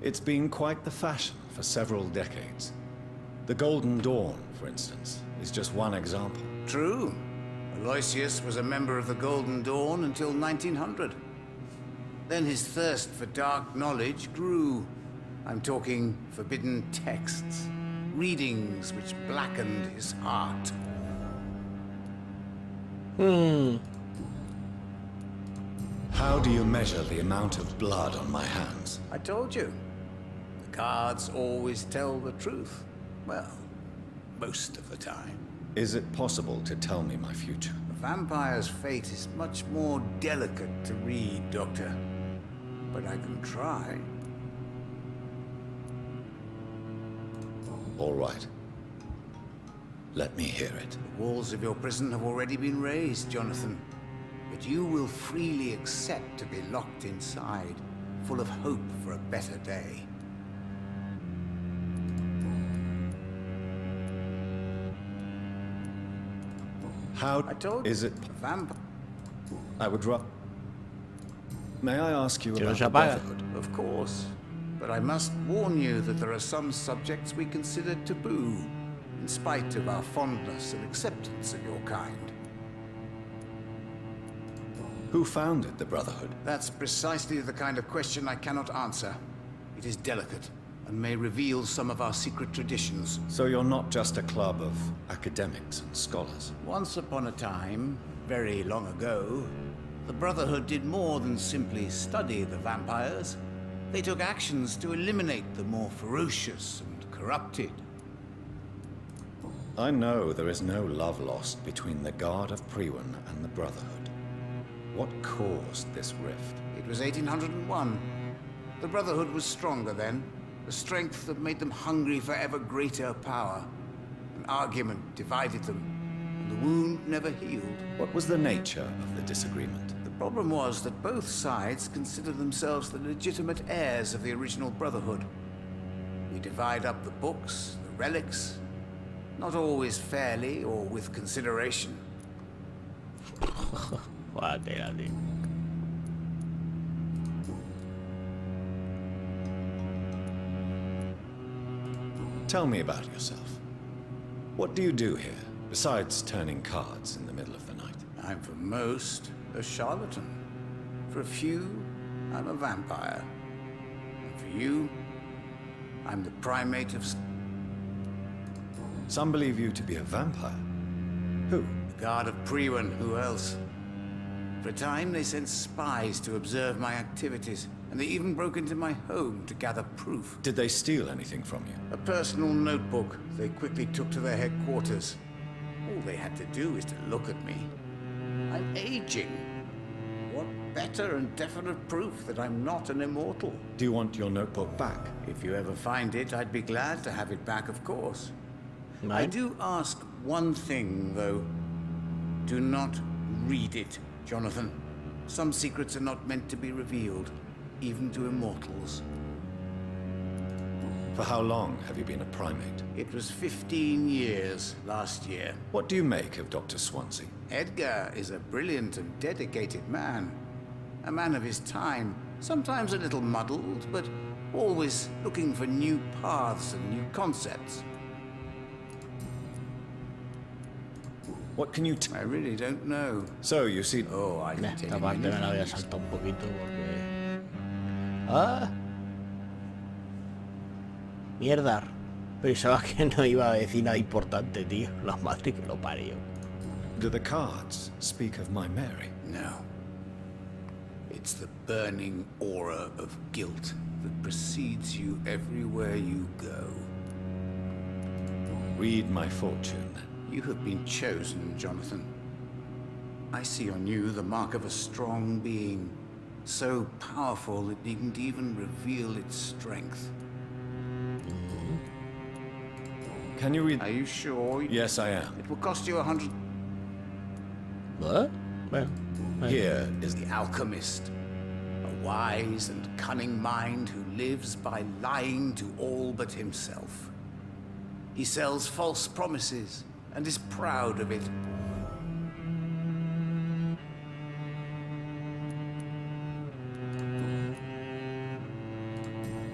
Speaker 3: It's been quite the fashion for several decades. The Golden Dawn, for instance, is just one example.
Speaker 8: True. Aloysius was a member of the Golden Dawn until 1900. Then his thirst for dark knowledge grew. I'm talking forbidden texts, readings which blackened his heart.
Speaker 3: How do you measure the amount of blood on my hands?
Speaker 8: I told you. The cards always tell the truth. Well, most of the time.
Speaker 3: Is it possible to tell me my future?
Speaker 8: A vampire's fate is much more delicate to read, Doctor. But I can try.
Speaker 3: All right. Let me hear it.
Speaker 8: The walls of your prison have already been raised, Jonathan. But you will freely accept to be locked inside, full of hope for a better day.
Speaker 3: How
Speaker 8: I told
Speaker 3: is it?
Speaker 8: you, vampire.
Speaker 3: I would rather. May I ask you
Speaker 1: Que no
Speaker 3: about
Speaker 1: se
Speaker 3: the
Speaker 1: apaga.
Speaker 3: Brotherhood?
Speaker 8: Of course. But I must warn you that there are some subjects we consider taboo, in spite of our fondness and acceptance of your kind.
Speaker 3: Who founded the Brotherhood?
Speaker 8: That's precisely the kind of question I cannot answer. It is delicate, and may reveal some of our secret traditions.
Speaker 3: So you're not just a club of academics and scholars.
Speaker 8: Once upon a time, very long ago, the Brotherhood did more than simply study the vampires. They took actions to eliminate the more ferocious and corrupted.
Speaker 3: I know there is no love lost between the Guard of Priwen and the Brotherhood. What caused this rift?
Speaker 8: It was 1801. The Brotherhood was stronger then, a strength that made them hungry for ever greater power. An argument divided them, and the wound never healed.
Speaker 3: What was the nature of the disagreement?
Speaker 8: The problem was that both sides considered themselves the legitimate heirs of the original Brotherhood. We divide up the books, the relics, not always fairly or with consideration.
Speaker 1: Joder, tío.
Speaker 3: Tell me about yourself. What do you do here, besides turning cards in the middle of the night?
Speaker 8: I'm for most a charlatan. For a few, I'm a vampire. And for you, I'm the primate of...
Speaker 3: Some believe you to be a vampire. Who?
Speaker 8: The Guard of Priwen, who else? For a time, they sent spies to observe my activities, and they even broke into my home to gather proof.
Speaker 3: Did they steal anything from you?
Speaker 8: A personal notebook they quickly took to their headquarters. All they had to do is to look at me. I'm aging. What better and definite proof that I'm not an immortal?
Speaker 3: Do you want your notebook back?
Speaker 8: If you ever find it, I'd be glad to have it back, of course.
Speaker 1: Right.
Speaker 8: I do ask one thing, though. Do not read it, Jonathan. Some secrets are not meant to be revealed, even to immortals.
Speaker 3: For how long have you been a primate?
Speaker 8: It was 15 years last year.
Speaker 3: What do you make of Dr. Swansea?
Speaker 8: Edgar is a brilliant and dedicated man. A man of his time, sometimes a little muddled, but always looking for new paths and new concepts.
Speaker 3: What can you
Speaker 8: I really don't know.
Speaker 3: So, you see...
Speaker 8: Oh, I can tell
Speaker 1: Esta
Speaker 8: you
Speaker 1: parte me
Speaker 8: many
Speaker 1: la voy a
Speaker 8: things.
Speaker 1: saltar un poquito porque... ¡Ah! Mierda. Pensaba que no iba a decir nada importante, tío. La madre que lo parió.
Speaker 3: Do the cards speak of my Mary?
Speaker 8: No. It's the burning aura of guilt that precedes you everywhere you go.
Speaker 3: Read my fortune, then.
Speaker 8: You have been chosen, Jonathan. I see on you the mark of a strong being, so powerful it needn't even reveal its strength.
Speaker 3: Can you read...
Speaker 8: Are you sure?
Speaker 3: Yes, I am.
Speaker 8: It will cost you 100...
Speaker 1: ¿Eh? Bueno,
Speaker 3: Here is
Speaker 8: The alchemist, a wise and cunning mind who lives by lying to all but himself. He sells false promises and is proud of it.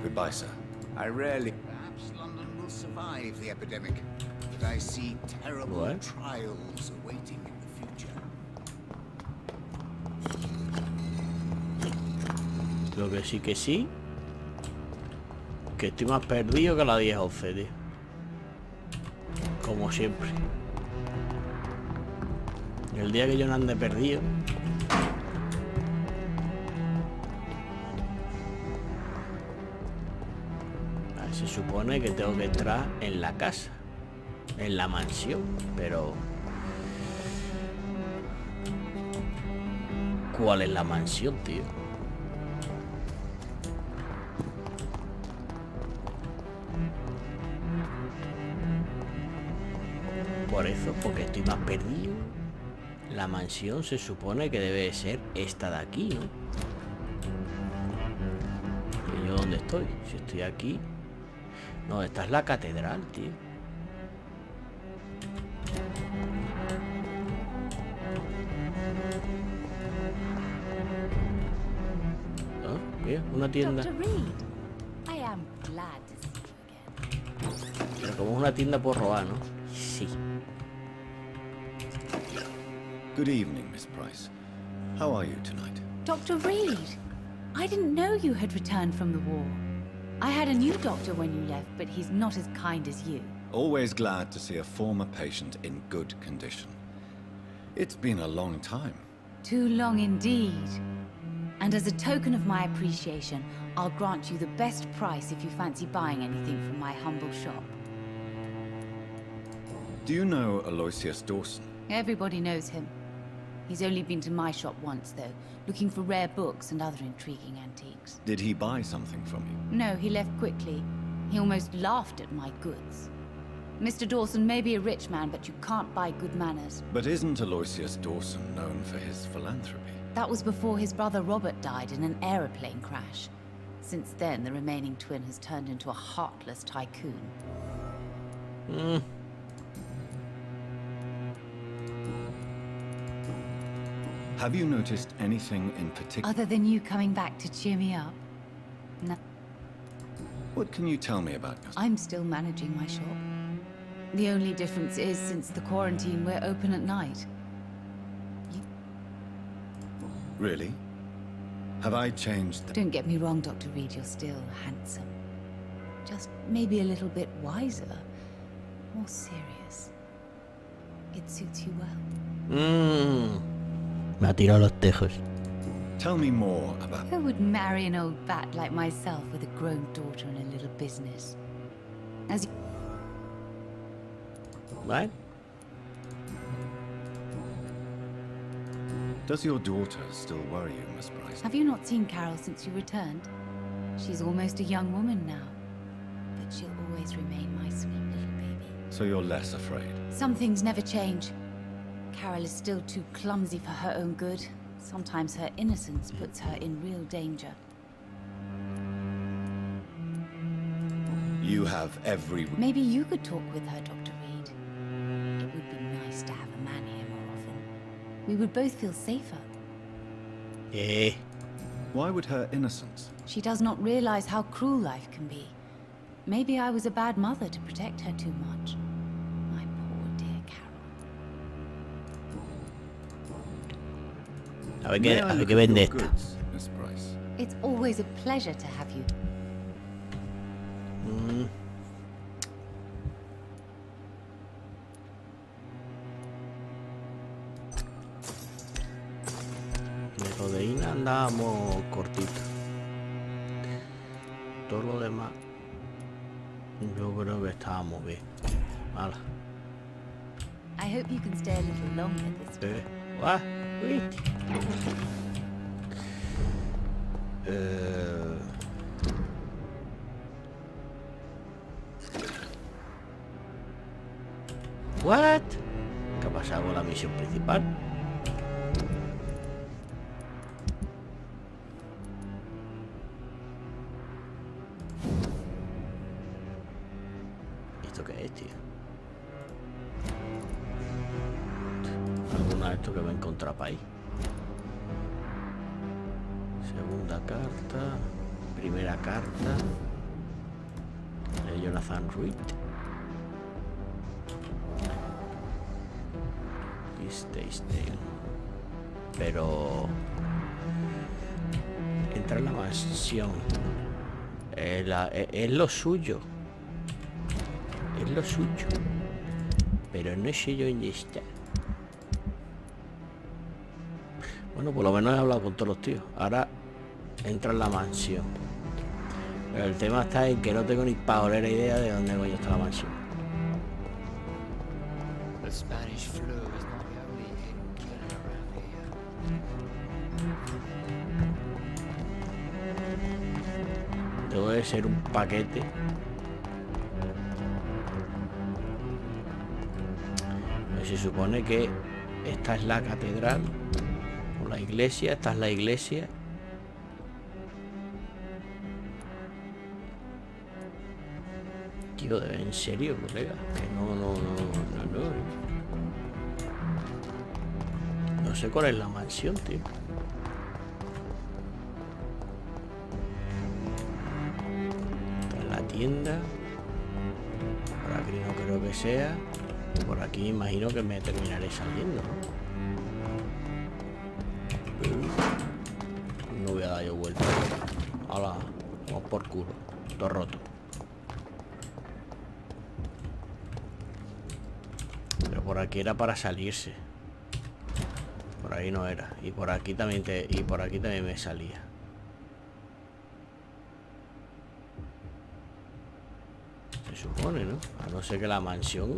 Speaker 3: Goodbye, sir.
Speaker 8: I rarely... Perhaps London will survive the epidemic, but I see terrible
Speaker 1: What?
Speaker 8: trials awaiting in the future.
Speaker 1: Lo que sí, que estoy más perdido que la 10-11, tío. Como siempre. El día que yo no ande perdido. Se supone que tengo que entrar en la casa, en la mansión, pero... ¿Cuál es la mansión, tío? Por eso, porque estoy más perdido. La mansión se supone que debe ser esta de aquí, ¿no? ¿Y yo dónde estoy? Si estoy aquí... No, esta es la catedral, tío. Ah, mira, una tienda.
Speaker 9: Dr. Reed, I am glad to see you again.
Speaker 1: Pero como es una tienda por robar, ¿no? Sí.
Speaker 3: Good evening, Miss Price. How are you tonight?
Speaker 9: Dr. Reed, I didn't know you had returned from the war. I had a new doctor when you left, but he's not as kind as you.
Speaker 3: Always glad to see a former patient in good condition. It's been a long time.
Speaker 9: Too long indeed. And as a token of my appreciation, I'll grant you the best price if you fancy buying anything from my humble shop.
Speaker 3: Do you know Aloysius Dawson?
Speaker 9: Everybody knows him. He's only been to my shop once, though, looking for rare books and other intriguing antiques.
Speaker 3: Did he buy something from you?
Speaker 9: No, he left quickly. He almost laughed at my goods. Mr. Dawson may be a rich man, but you can't buy good manners.
Speaker 3: But isn't Aloysius Dawson known for his philanthropy?
Speaker 9: That was before his brother Robert died in an aeroplane crash. Since then, the remaining twin has turned into a heartless tycoon.
Speaker 3: Have you noticed anything in particular?
Speaker 9: Other than you coming back to cheer me up? No,
Speaker 3: What can you tell me about yourself?
Speaker 9: I'm still managing my shop. The only difference is, since the quarantine, we're open at night.
Speaker 3: Really? Have I changed?
Speaker 9: Don't get me wrong, Dr. Reed, you're still handsome. Just maybe a little bit wiser, more serious. It suits you well.
Speaker 1: Me ha tirado los tejos.
Speaker 3: Tell me more about.
Speaker 9: Who would marry an old bat like myself with a grown daughter and a little business? As you...
Speaker 1: ¿Vale?
Speaker 3: Does your daughter still worry you, Miss Price?
Speaker 9: Have you not seen Carol since you returned? She's almost a young woman now. But she'll always remain my sweet little baby.
Speaker 3: So you're less afraid?
Speaker 9: Some things never change. Carol is still too clumsy for her own good. Sometimes her innocence puts her in real danger.
Speaker 3: You have every...
Speaker 9: Maybe you could talk with her, Dr. Reed. It would be nice to have a man here more often. We would both feel safer.
Speaker 3: Why would her innocence?
Speaker 9: She does not realize how cruel life can be. Maybe I was a bad mother to protect her too much. My poor dear Carol.
Speaker 1: A ver
Speaker 3: May I look
Speaker 1: qué
Speaker 3: at
Speaker 1: vende
Speaker 3: your
Speaker 1: esta.
Speaker 3: goods, Miss Price?
Speaker 9: It's always a pleasure to have you.
Speaker 1: De proteína andábamos cortito. Todo lo demás, yo creo que estábamos bien. Mala.
Speaker 9: I hope you can stay a little longer this week.
Speaker 1: What? Wait. What? ¿Qué ha pasado con la misión principal? ¿Esto qué es, tío? ¿Alguna de esto que va a encontrar para ahí? Segunda carta. Primera carta. De Jonathan Reed. Pero entra en la mansión. Es lo suyo. Es lo suyo. Pero no sé yo dónde está. Bueno, por lo menos he hablado con todos los tíos. Ahora entra en la mansión. Pero el tema está en que no tengo ni paolera idea de dónde coño está la mansión.
Speaker 7: The Spanish flu is not the only hidden killer around here.
Speaker 1: Debe de ser un paquete. Pues se supone que esta es la catedral o la iglesia. Esta es la iglesia. Tío, en serio, colega. Que no. No sé cuál es la mansión, tío. tienda. Por aquí no creo que sea. Por aquí imagino que me terminaré saliendo, ¿no? No voy a dar yo vuelta. Hola, vamos por culo. Todo roto. Pero por aquí era para salirse. Por ahí no era. Y por aquí también me salía. Se supone, ¿no? A no ser que la mansión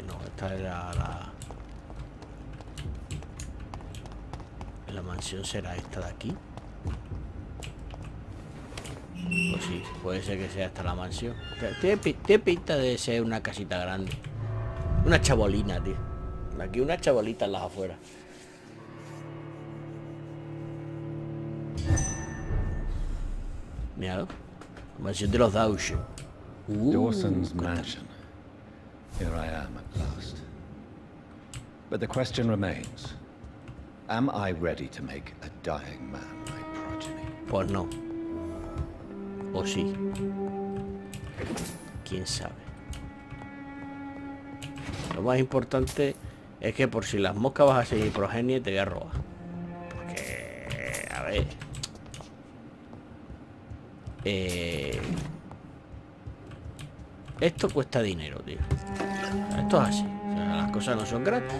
Speaker 1: no, esta era la mansión será esta de aquí. Pues sí, puede ser que sea esta la mansión. Tiene pinta de ser una casita grande. Una chabolina, tío. Aquí una chabolita en las afueras. Míralo. Mansión de los Dawson.
Speaker 3: Dawson's mansion. Here I am at last. But the question remains. Am I ready to make a dying man my progeny?
Speaker 1: Pues no. O sí. Quién sabe. Lo más importante es que por si las moscas vas a seguir progenie te voy a robar. Porque... A ver... Esto cuesta dinero, tío. Esto es así. O sea, las cosas no son gratis.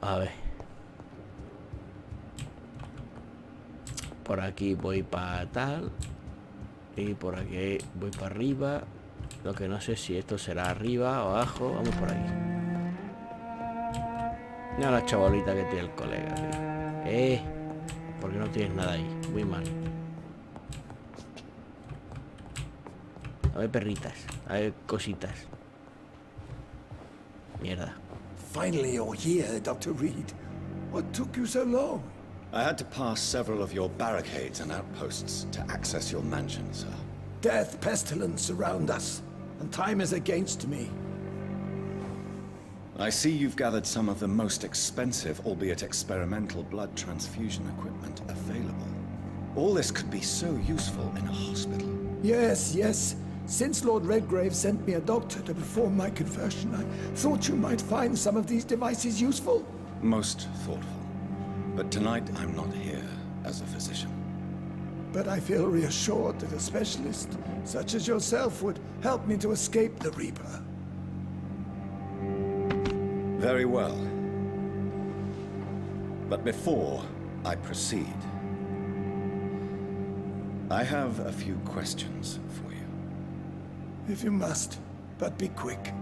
Speaker 1: A ver. Por aquí voy para tal. Y por aquí voy para arriba. Lo que no sé si esto será arriba o abajo. Vamos por aquí. Mira la chavalita que tiene el colega, tío. Porque no tienes nada ahí. Muy mal. A ver perritas. A ver cositas. Mierda.
Speaker 2: Finally, you're here, Dr. Reed. What took you so long?
Speaker 3: I had to pass several of your barricades and outposts to access your mansion, sir.
Speaker 2: Death, pestilence surround us, and time is against me.
Speaker 3: I see you've gathered some of the most expensive, albeit experimental, blood transfusion equipment available. All this could be so useful in a hospital.
Speaker 2: Yes, yes. Since Lord Redgrave sent me a doctor to perform my conversion, I thought you might find some of these devices useful.
Speaker 3: Most thoughtful. But tonight I'm not here as a physician.
Speaker 2: But I feel reassured that a specialist such as yourself would help me to escape the Reaper.
Speaker 3: Very well. But before I proceed, I have a few questions for you.
Speaker 2: If you must, but be quick,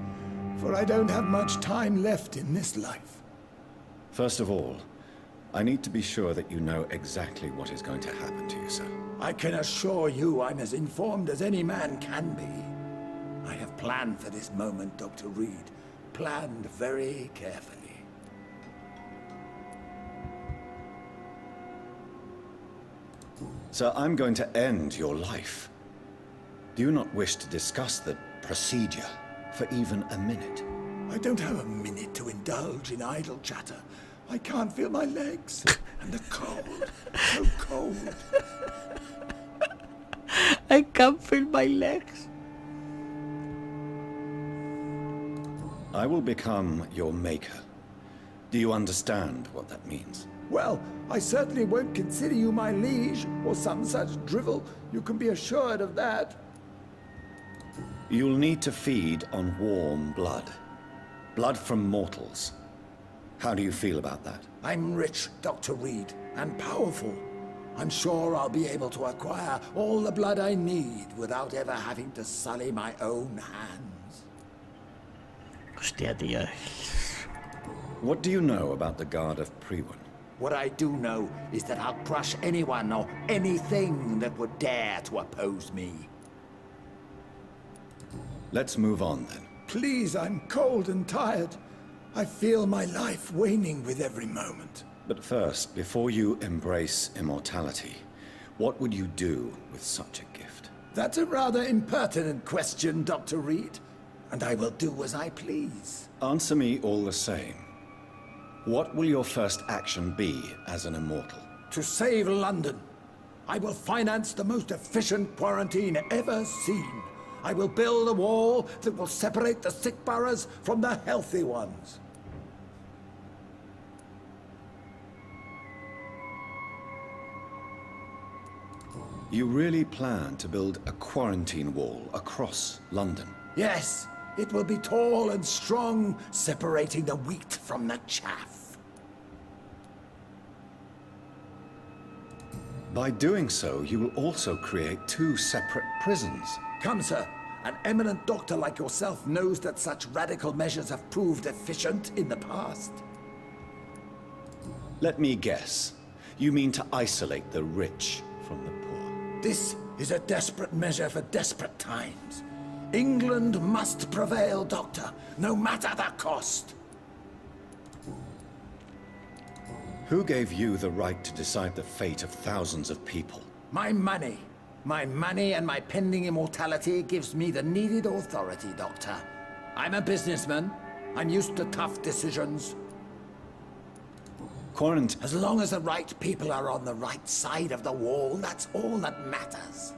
Speaker 2: for I don't have much time left in this life.
Speaker 3: First of all, I need to be sure that you know exactly what is going to happen to you, sir.
Speaker 2: I can assure you I'm as informed as any man can be. I have planned for this moment, Dr. Reed. Planned very carefully.
Speaker 3: Sir, I'm going to end your life. Do you not wish to discuss the procedure for even a minute?
Speaker 2: I don't have a minute to indulge in idle chatter. I can't feel my legs. And the cold. So cold.
Speaker 1: I can't feel my legs.
Speaker 3: I will become your maker. Do you understand what that means?
Speaker 2: Well, I certainly won't consider you my liege, or some such drivel. You can be assured of that.
Speaker 3: You'll need to feed on warm blood. Blood from mortals. How do you feel about that?
Speaker 2: I'm rich, Dr. Reed, and powerful. I'm sure I'll be able to acquire all the blood I need without ever having to sully my own hands.
Speaker 1: Hostia, tío.
Speaker 3: What do you know about the Guard of Priwen?
Speaker 2: What I do know is that I'll crush anyone or anything that would dare to oppose me.
Speaker 3: Let's move on then.
Speaker 2: Please, I'm cold and tired. I feel my life waning with every moment.
Speaker 3: But first, before you embrace immortality, what would you do with such a gift?
Speaker 2: That's a rather impertinent question, Dr. Reed. And I will do as I please.
Speaker 3: Answer me all the same. What will your first action be as an immortal?
Speaker 2: To save London. I will finance the most efficient quarantine ever seen. I will build a wall that will separate the sick boroughs from the healthy ones.
Speaker 3: You really plan to build a quarantine wall across London?
Speaker 2: Yes, it will be tall and strong, separating the wheat from the chaff.
Speaker 3: By doing so, you will also create 2 separate prisons.
Speaker 2: Come, sir. An eminent doctor like yourself knows that such radical measures have proved efficient in the past.
Speaker 3: Let me guess. You mean to isolate the rich from the poor?
Speaker 2: This is a desperate measure for desperate times. England must prevail, Doctor, no matter the cost.
Speaker 3: Who gave you the right to decide the fate of thousands of people?
Speaker 2: My money. My money and my pending immortality gives me the needed authority, Doctor. I'm a businessman. I'm used to tough decisions. As long as the right people are on the right side of the wall, that's all that matters.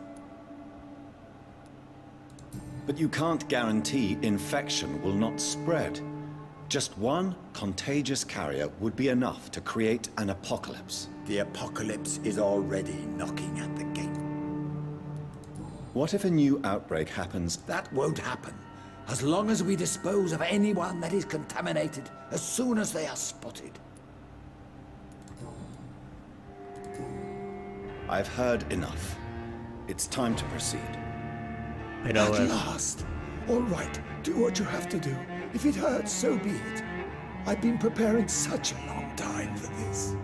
Speaker 3: But you can't guarantee infection will not spread. Just one contagious carrier would be enough to create an apocalypse.
Speaker 2: The apocalypse is already knocking at the gate.
Speaker 3: What if a new outbreak happens?
Speaker 2: That won't happen. As long as we dispose of anyone that is contaminated as soon as they are spotted.
Speaker 3: I've heard enough. It's time to proceed.
Speaker 2: At last. All right, do what you have to do. If it hurts, so be it. I've been preparing such a long time for this.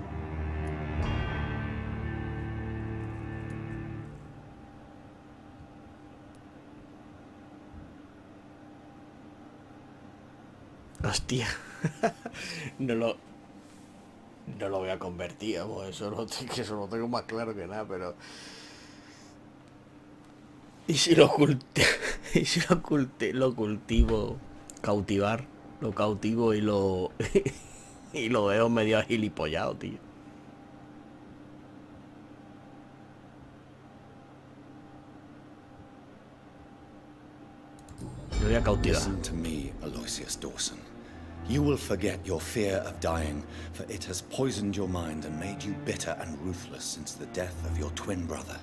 Speaker 1: Hostia. No lo voy a convertir, vamos, eso lo tengo más claro que nada, pero... ¿Y si lo cultivo, cautivar, lo cautivo y lo y lo veo medio agilipollado, tío? Lo voy a cautivar.
Speaker 3: Listen to me, Aloysius Dawson. You will forget your fear of dying, for it has poisoned your mind and made you bitter and ruthless since the death of your twin brother.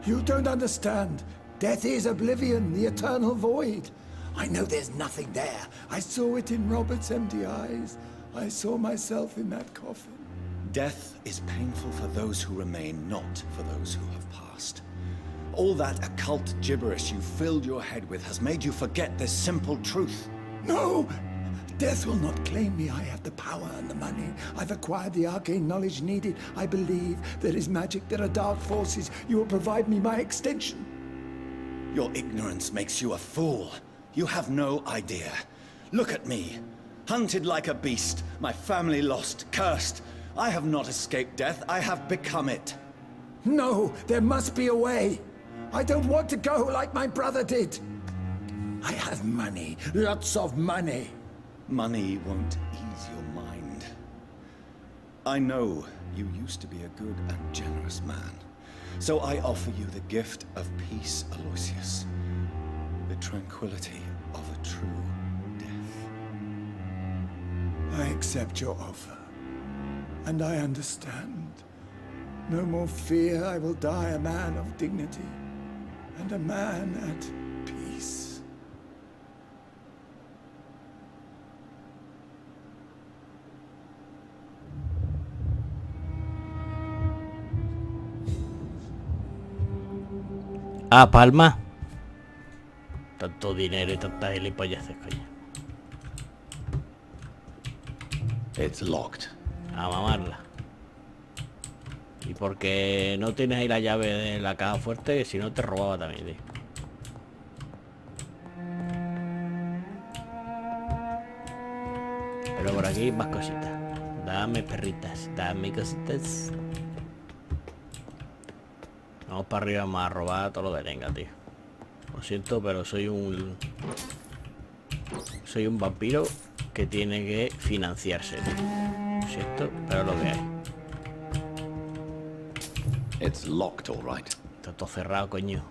Speaker 2: You don't understand. Death is oblivion, the eternal void. I know there's nothing there. I saw it in Robert's empty eyes. I saw myself in that coffin.
Speaker 3: Death is painful for those who remain, not for those who have passed. All that occult gibberish you filled your head with has made you forget this simple truth.
Speaker 2: No! Death will not claim me. I have the power and the money. I've acquired the arcane knowledge needed. I believe there is magic, there are dark forces. You will provide me my extension.
Speaker 3: Your ignorance makes you a fool. You have no idea. Look at me. Hunted like a beast, my family lost, cursed. I have not escaped death, I have become it.
Speaker 2: No, there must be a way. I don't want to go like my brother did. I have money, lots of money.
Speaker 3: Money won't ease your mind. I know you used to be a good and generous man. So I offer you the gift of peace, Aloysius. The tranquility of a true death.
Speaker 2: I accept your offer. And I understand. No more fear, I will die a man of dignity. And a man at peace.
Speaker 1: Ah, Palma. Tanto dinero y tantas gilipolleces, coño.
Speaker 3: It's locked.
Speaker 1: A mamarla. Y porque no tienes ahí la llave de la caja fuerte, que si no te robaba también, tío. Pero por aquí más cositas. Dame perritas, dame cositas. Vamos para arriba, vamos a robar todo lo que tenga, tío. Lo siento, pero soy un vampiro que tiene que financiarse, tío. Lo siento, pero es lo que hay.
Speaker 3: It's locked, all right.
Speaker 1: Está todo cerrado, coño.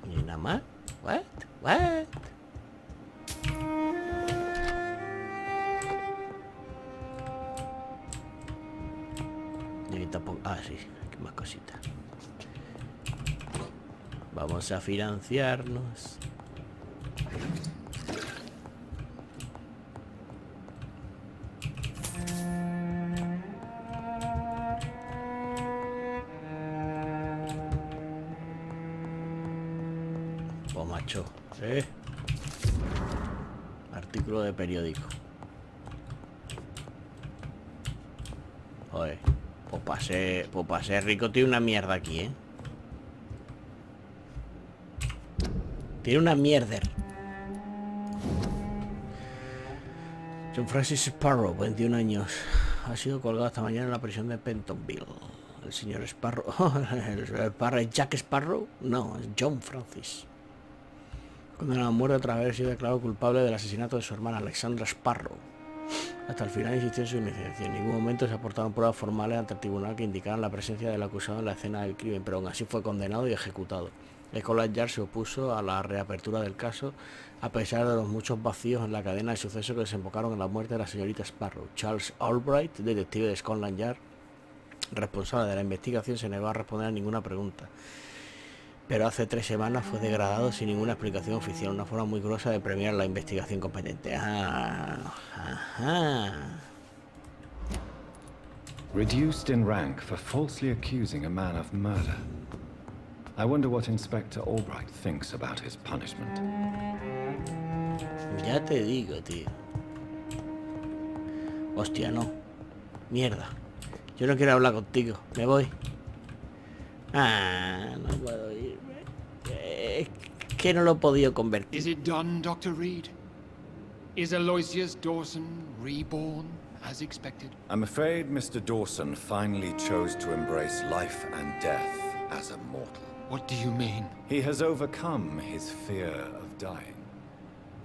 Speaker 1: ¿Y nada más? What? Y tampoco... Ah, sí, hay más cositas. Vamos a financiarnos. Pues macho, artículo de periódico. Joder, pues para ser rico tiene una mierda aquí, ¿eh? Tiene una mierda. John Francis Sparrow, 21 años. Ha sido colgado esta mañana en la prisión de Pentonville. El señor Sparrow... ¿Es Jack Sparrow? No, es John Francis. Condenado a muerte tras haber sido declarado culpable del asesinato de su hermana Alexandra Sparrow. Hasta el final insistió en su inocencia. En ningún momento se aportaron pruebas formales ante el tribunal que indicaran la presencia del acusado en la escena del crimen, pero aún así fue condenado y ejecutado. Scotland Yard se opuso a la reapertura del caso a pesar de los muchos vacíos en la cadena de sucesos que desembocaron en la muerte de la señorita Sparrow. Charles Albright, detective de Scotland Yard, responsable de la investigación, se negó a responder a ninguna pregunta. Pero hace 3 semanas fue degradado sin ninguna explicación oficial, una forma muy gruesa de premiar la investigación competente.
Speaker 3: Reduced in rank for falsely accusing a man of murder. I wonder what Inspector Albright thinks about his punishment.
Speaker 1: Ya te digo, tío. Hostia, no. Mierda. Yo no quiero hablar contigo. Me voy. No puedo irme. Es que no lo he podido convertir.
Speaker 7: Is it done, Dr. Reed? Is Aloysius Dawson reborn as expected?
Speaker 3: I'm afraid Mr. Dawson finally chose to embrace life and death as a mortal.
Speaker 7: What do you mean?
Speaker 3: He has overcome his fear of dying.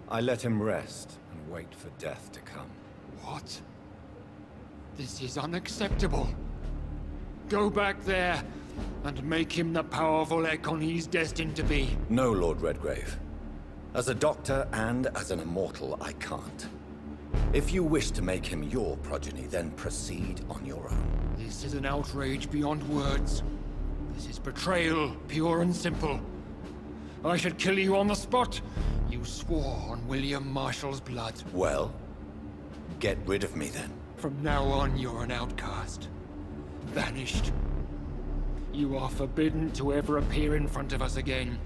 Speaker 3: I let him rest and wait for death to come.
Speaker 7: What? This is unacceptable. Go back there and make him the powerful Ekon he's destined to be.
Speaker 3: No, Lord Redgrave. As a doctor and as an immortal, I can't. If you wish to make him your progeny, then proceed on your own.
Speaker 7: This is an outrage beyond words. This is betrayal, pure and simple. I should kill you on the spot. You swore on William Marshall's blood.
Speaker 3: Well, get rid of me then.
Speaker 7: From now on, you're an outcast. Vanished. You are forbidden to ever appear in front of us again.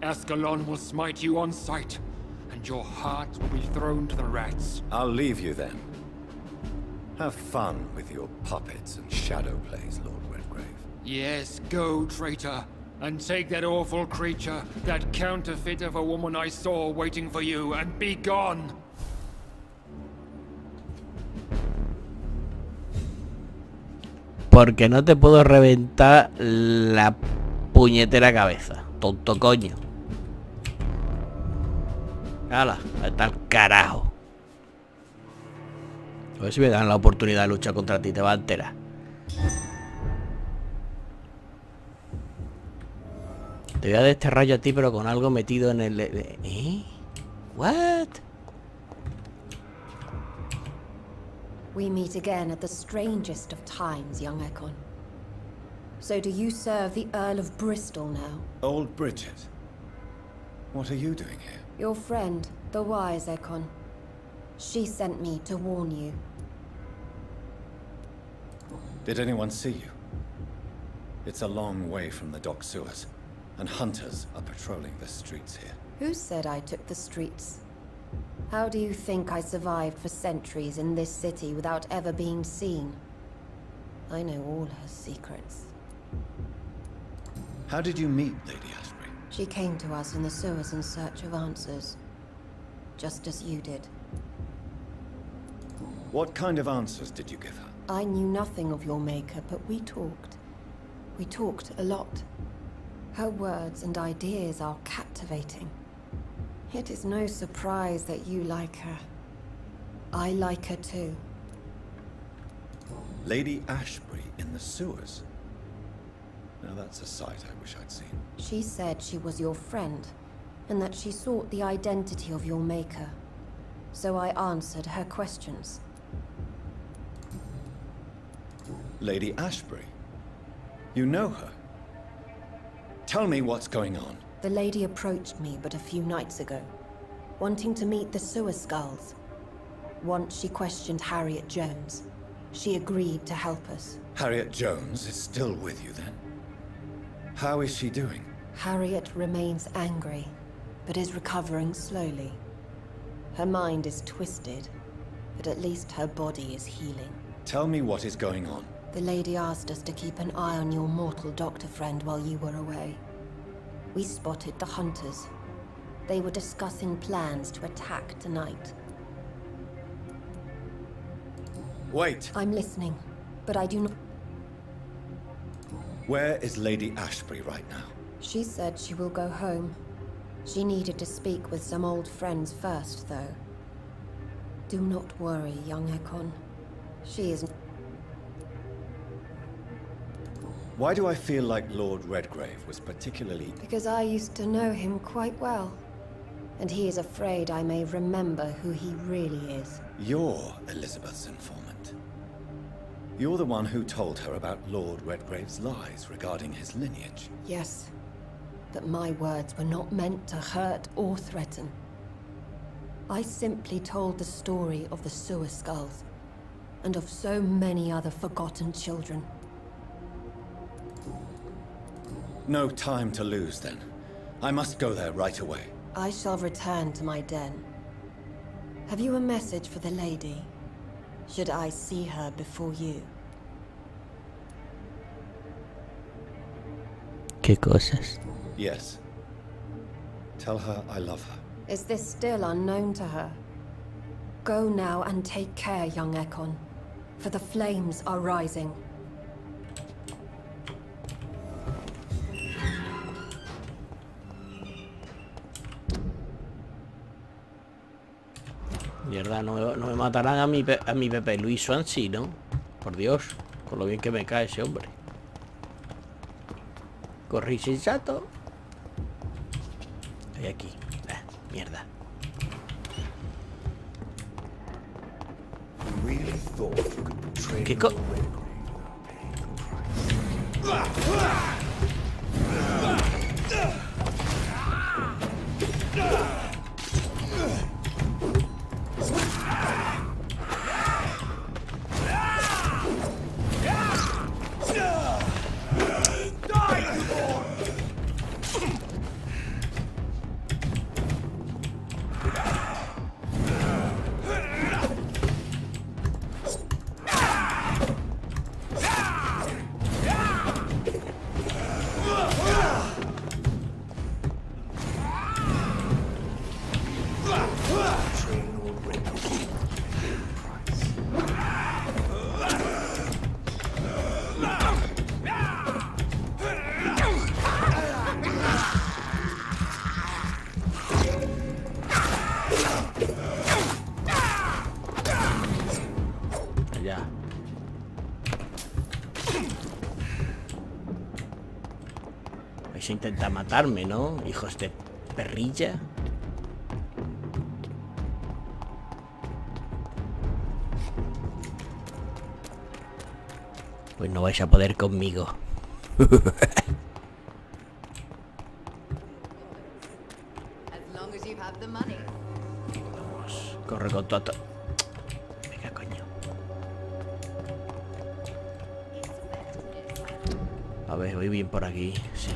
Speaker 7: Ascalon will smite you on sight, and your heart will be thrown to the rats.
Speaker 3: I'll leave you then. Have fun with your puppets and shadow plays, Lord Redgrave.
Speaker 7: Yes, go, traitor, and take that awful creature, that counterfeit of a woman I saw waiting for you, and be gone!
Speaker 1: Porque no te puedo reventar la puñetera cabeza, tonto coño. ¡Hala! Está el carajo. A ver si me dan la oportunidad de luchar contra ti, te va a enterar. Te voy a dar este rayo a ti, pero con algo metido en el... ¿Eh? ¿What?
Speaker 10: We meet again at the strangest of times, young Ekon. So do you serve the Earl of Bristol now?
Speaker 3: Old Bridget, what are you doing here?
Speaker 10: Your friend, the wise Ekon. She sent me to warn you.
Speaker 3: Did anyone see you? It's a long way from the dock sewers, and hunters are patrolling the streets here.
Speaker 10: Who said I took the streets? How do you think I survived for centuries in this city without ever being seen? I know all her secrets.
Speaker 3: How did you meet Lady Asprey?
Speaker 10: She came to us in the sewers in search of answers. Just as you did.
Speaker 3: What kind of answers did you give her?
Speaker 10: I knew nothing of your maker, but we talked. We talked a lot. Her words and ideas are captivating. It is no surprise that you like her. I like her too.
Speaker 3: Lady Ashbury in the sewers. Now that's a sight I wish I'd seen.
Speaker 10: She said she was your friend, and that she sought the identity of your maker. So I answered her questions.
Speaker 3: Lady Ashbury? You know her? Tell me what's going on.
Speaker 10: The lady approached me but a few nights ago, wanting to meet the sewer skulls. Once she questioned Harriet Jones. She agreed to help us.
Speaker 3: Harriet Jones is still with you then? How is she doing?
Speaker 10: Harriet remains angry, but is recovering slowly. Her mind is twisted, but at least her body is healing.
Speaker 3: Tell me what is going on.
Speaker 10: The lady asked us to keep an eye on your mortal doctor friend while you were away. We spotted the hunters. They were discussing plans to attack tonight.
Speaker 3: Wait!
Speaker 10: I'm listening, but I do not...
Speaker 3: Where is Lady Ashbury right now?
Speaker 10: She said she will go home. She needed to speak with some old friends first, though. Do not worry, young Ekon. She is...
Speaker 3: Why do I feel like Lord Redgrave was particularly...
Speaker 10: Because I used to know him quite well. And he is afraid I may remember who he really is.
Speaker 3: You're Elizabeth's informant. You're the one who told her about Lord Redgrave's lies regarding his lineage.
Speaker 10: Yes, but my words were not meant to hurt or threaten. I simply told the story of the sewer skulls, and of so many other forgotten children.
Speaker 3: No time to lose, then. I must go there right away.
Speaker 10: I shall return to my den. Have you a message for the lady? Should I see her before you?
Speaker 1: ¿Qué cosas?
Speaker 3: Yes. Tell her I love her.
Speaker 10: Is this still unknown to her? Go now and take care, young Ekon, for the flames are rising.
Speaker 1: Mierda, no me matarán a mi Pepe Luis Swansea, ¿no? Por Dios, con lo bien que me cae ese hombre. Corrí sensato. Estoy aquí. Mierda. ¿Qué co...? Vais a intentar matarme, ¿no? Hijos de perrilla. Pues no vais a poder conmigo. Vamos, corre con todo. Venga, coño. A ver, voy bien por aquí. Sí.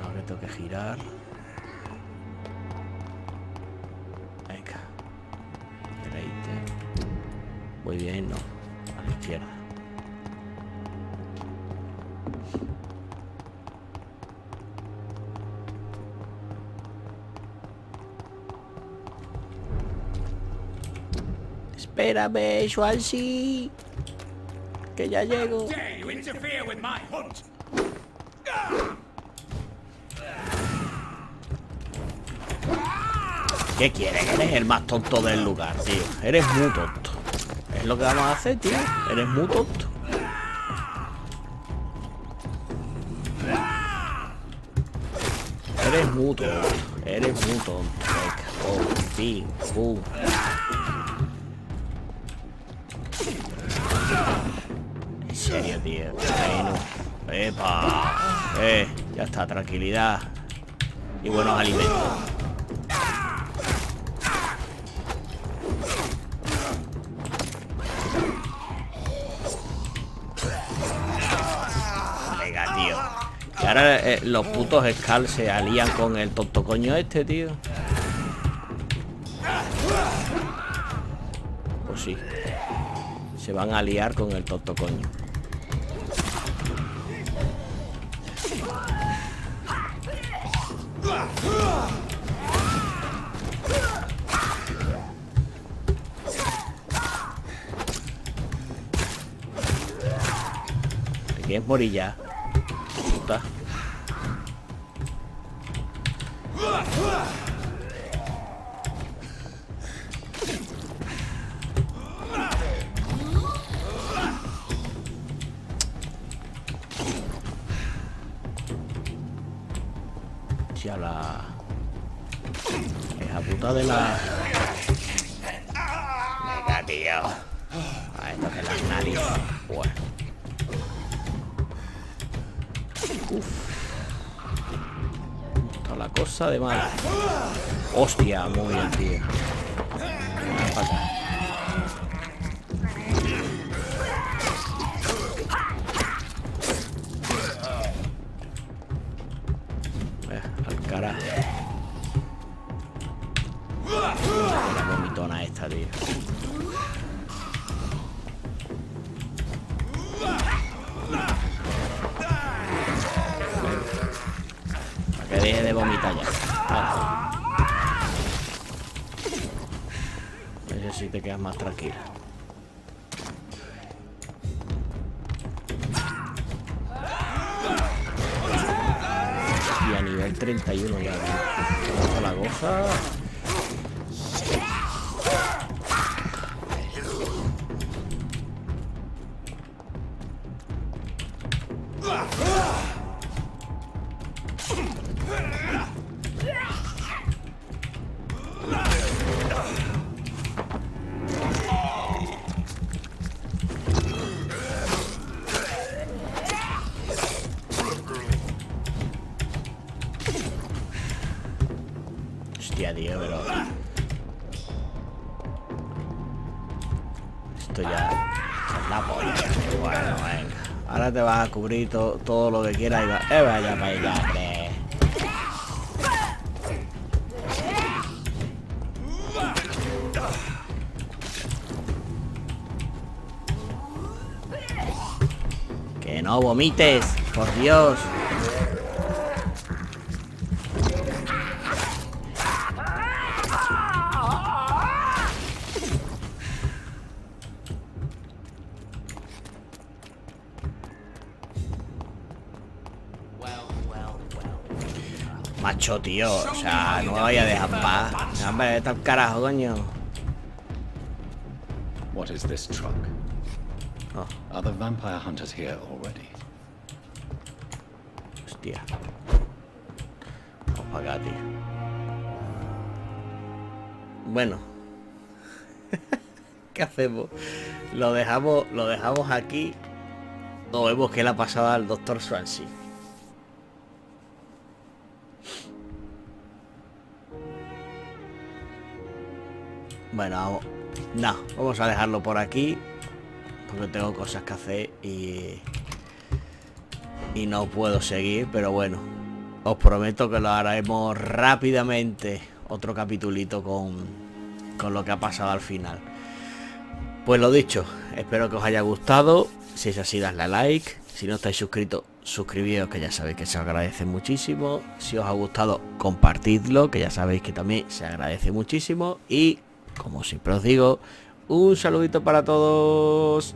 Speaker 1: No, que tengo que girar. Venga. Derecha. Muy bien, no. A la izquierda. Espérame, Swansea. Que ya llego. ¿Qué quieres? Eres el más tonto del lugar, tío. Eres muy tonto. Es lo que vamos a hacer, tío. Eres muy tonto. Eres muy tonto. Eres muy tonto. Venga, por fin. En serio, tío. Bueno. ¡Epa! Ya está, tranquilidad. Y buenos alimentos. Venga, tío. Y ahora los putos Skull se alían con el tonto coño este, tío. Pues sí. Se van a liar con el tonto coño. ¿Te quieres morir ya? Puta. Ya la... Esa puta de la... Venga, tío. A esto de las narices. Bueno. Toda la cosa de mal. Hostia, muy bien, tío. Venga, para acá. Al carajo. La vomitona esta, tío. Para que deje de vomitar ya. Vale. Ese sí te quedas más tranquila. Y a nivel 31 ya, tío. La goza. Hostia, tío, pero... Esto ya... es la polla, tío. Bueno, venga. Ahora te vas a cubrir todo lo que quieras y vaya para allá, hombre. Que no vomites, por Dios. Macho, tío, o sea, no me vaya a dejar paz. Hombre, vete al carajo, coño.
Speaker 3: What is this truck?
Speaker 1: Oh,
Speaker 3: Are the vampire hunters here already?
Speaker 1: hostia. Vamos para acá, tío. Bueno. ¿Qué hacemos? Lo dejamos aquí. O vemos qué le ha pasado al doctor Swansea. Bueno, vamos a dejarlo por aquí porque tengo cosas que hacer y no puedo seguir, pero bueno, os prometo que lo haremos rápidamente, otro capitulito con lo que ha pasado al final. Pues lo dicho, espero que os haya gustado. Si es así, dadle a like. Si no estáis suscritos, suscribíos, que ya sabéis que se agradece muchísimo. Si os ha gustado, compartidlo, que ya sabéis que también se agradece muchísimo. Y como siempre os digo, un saludito para todos.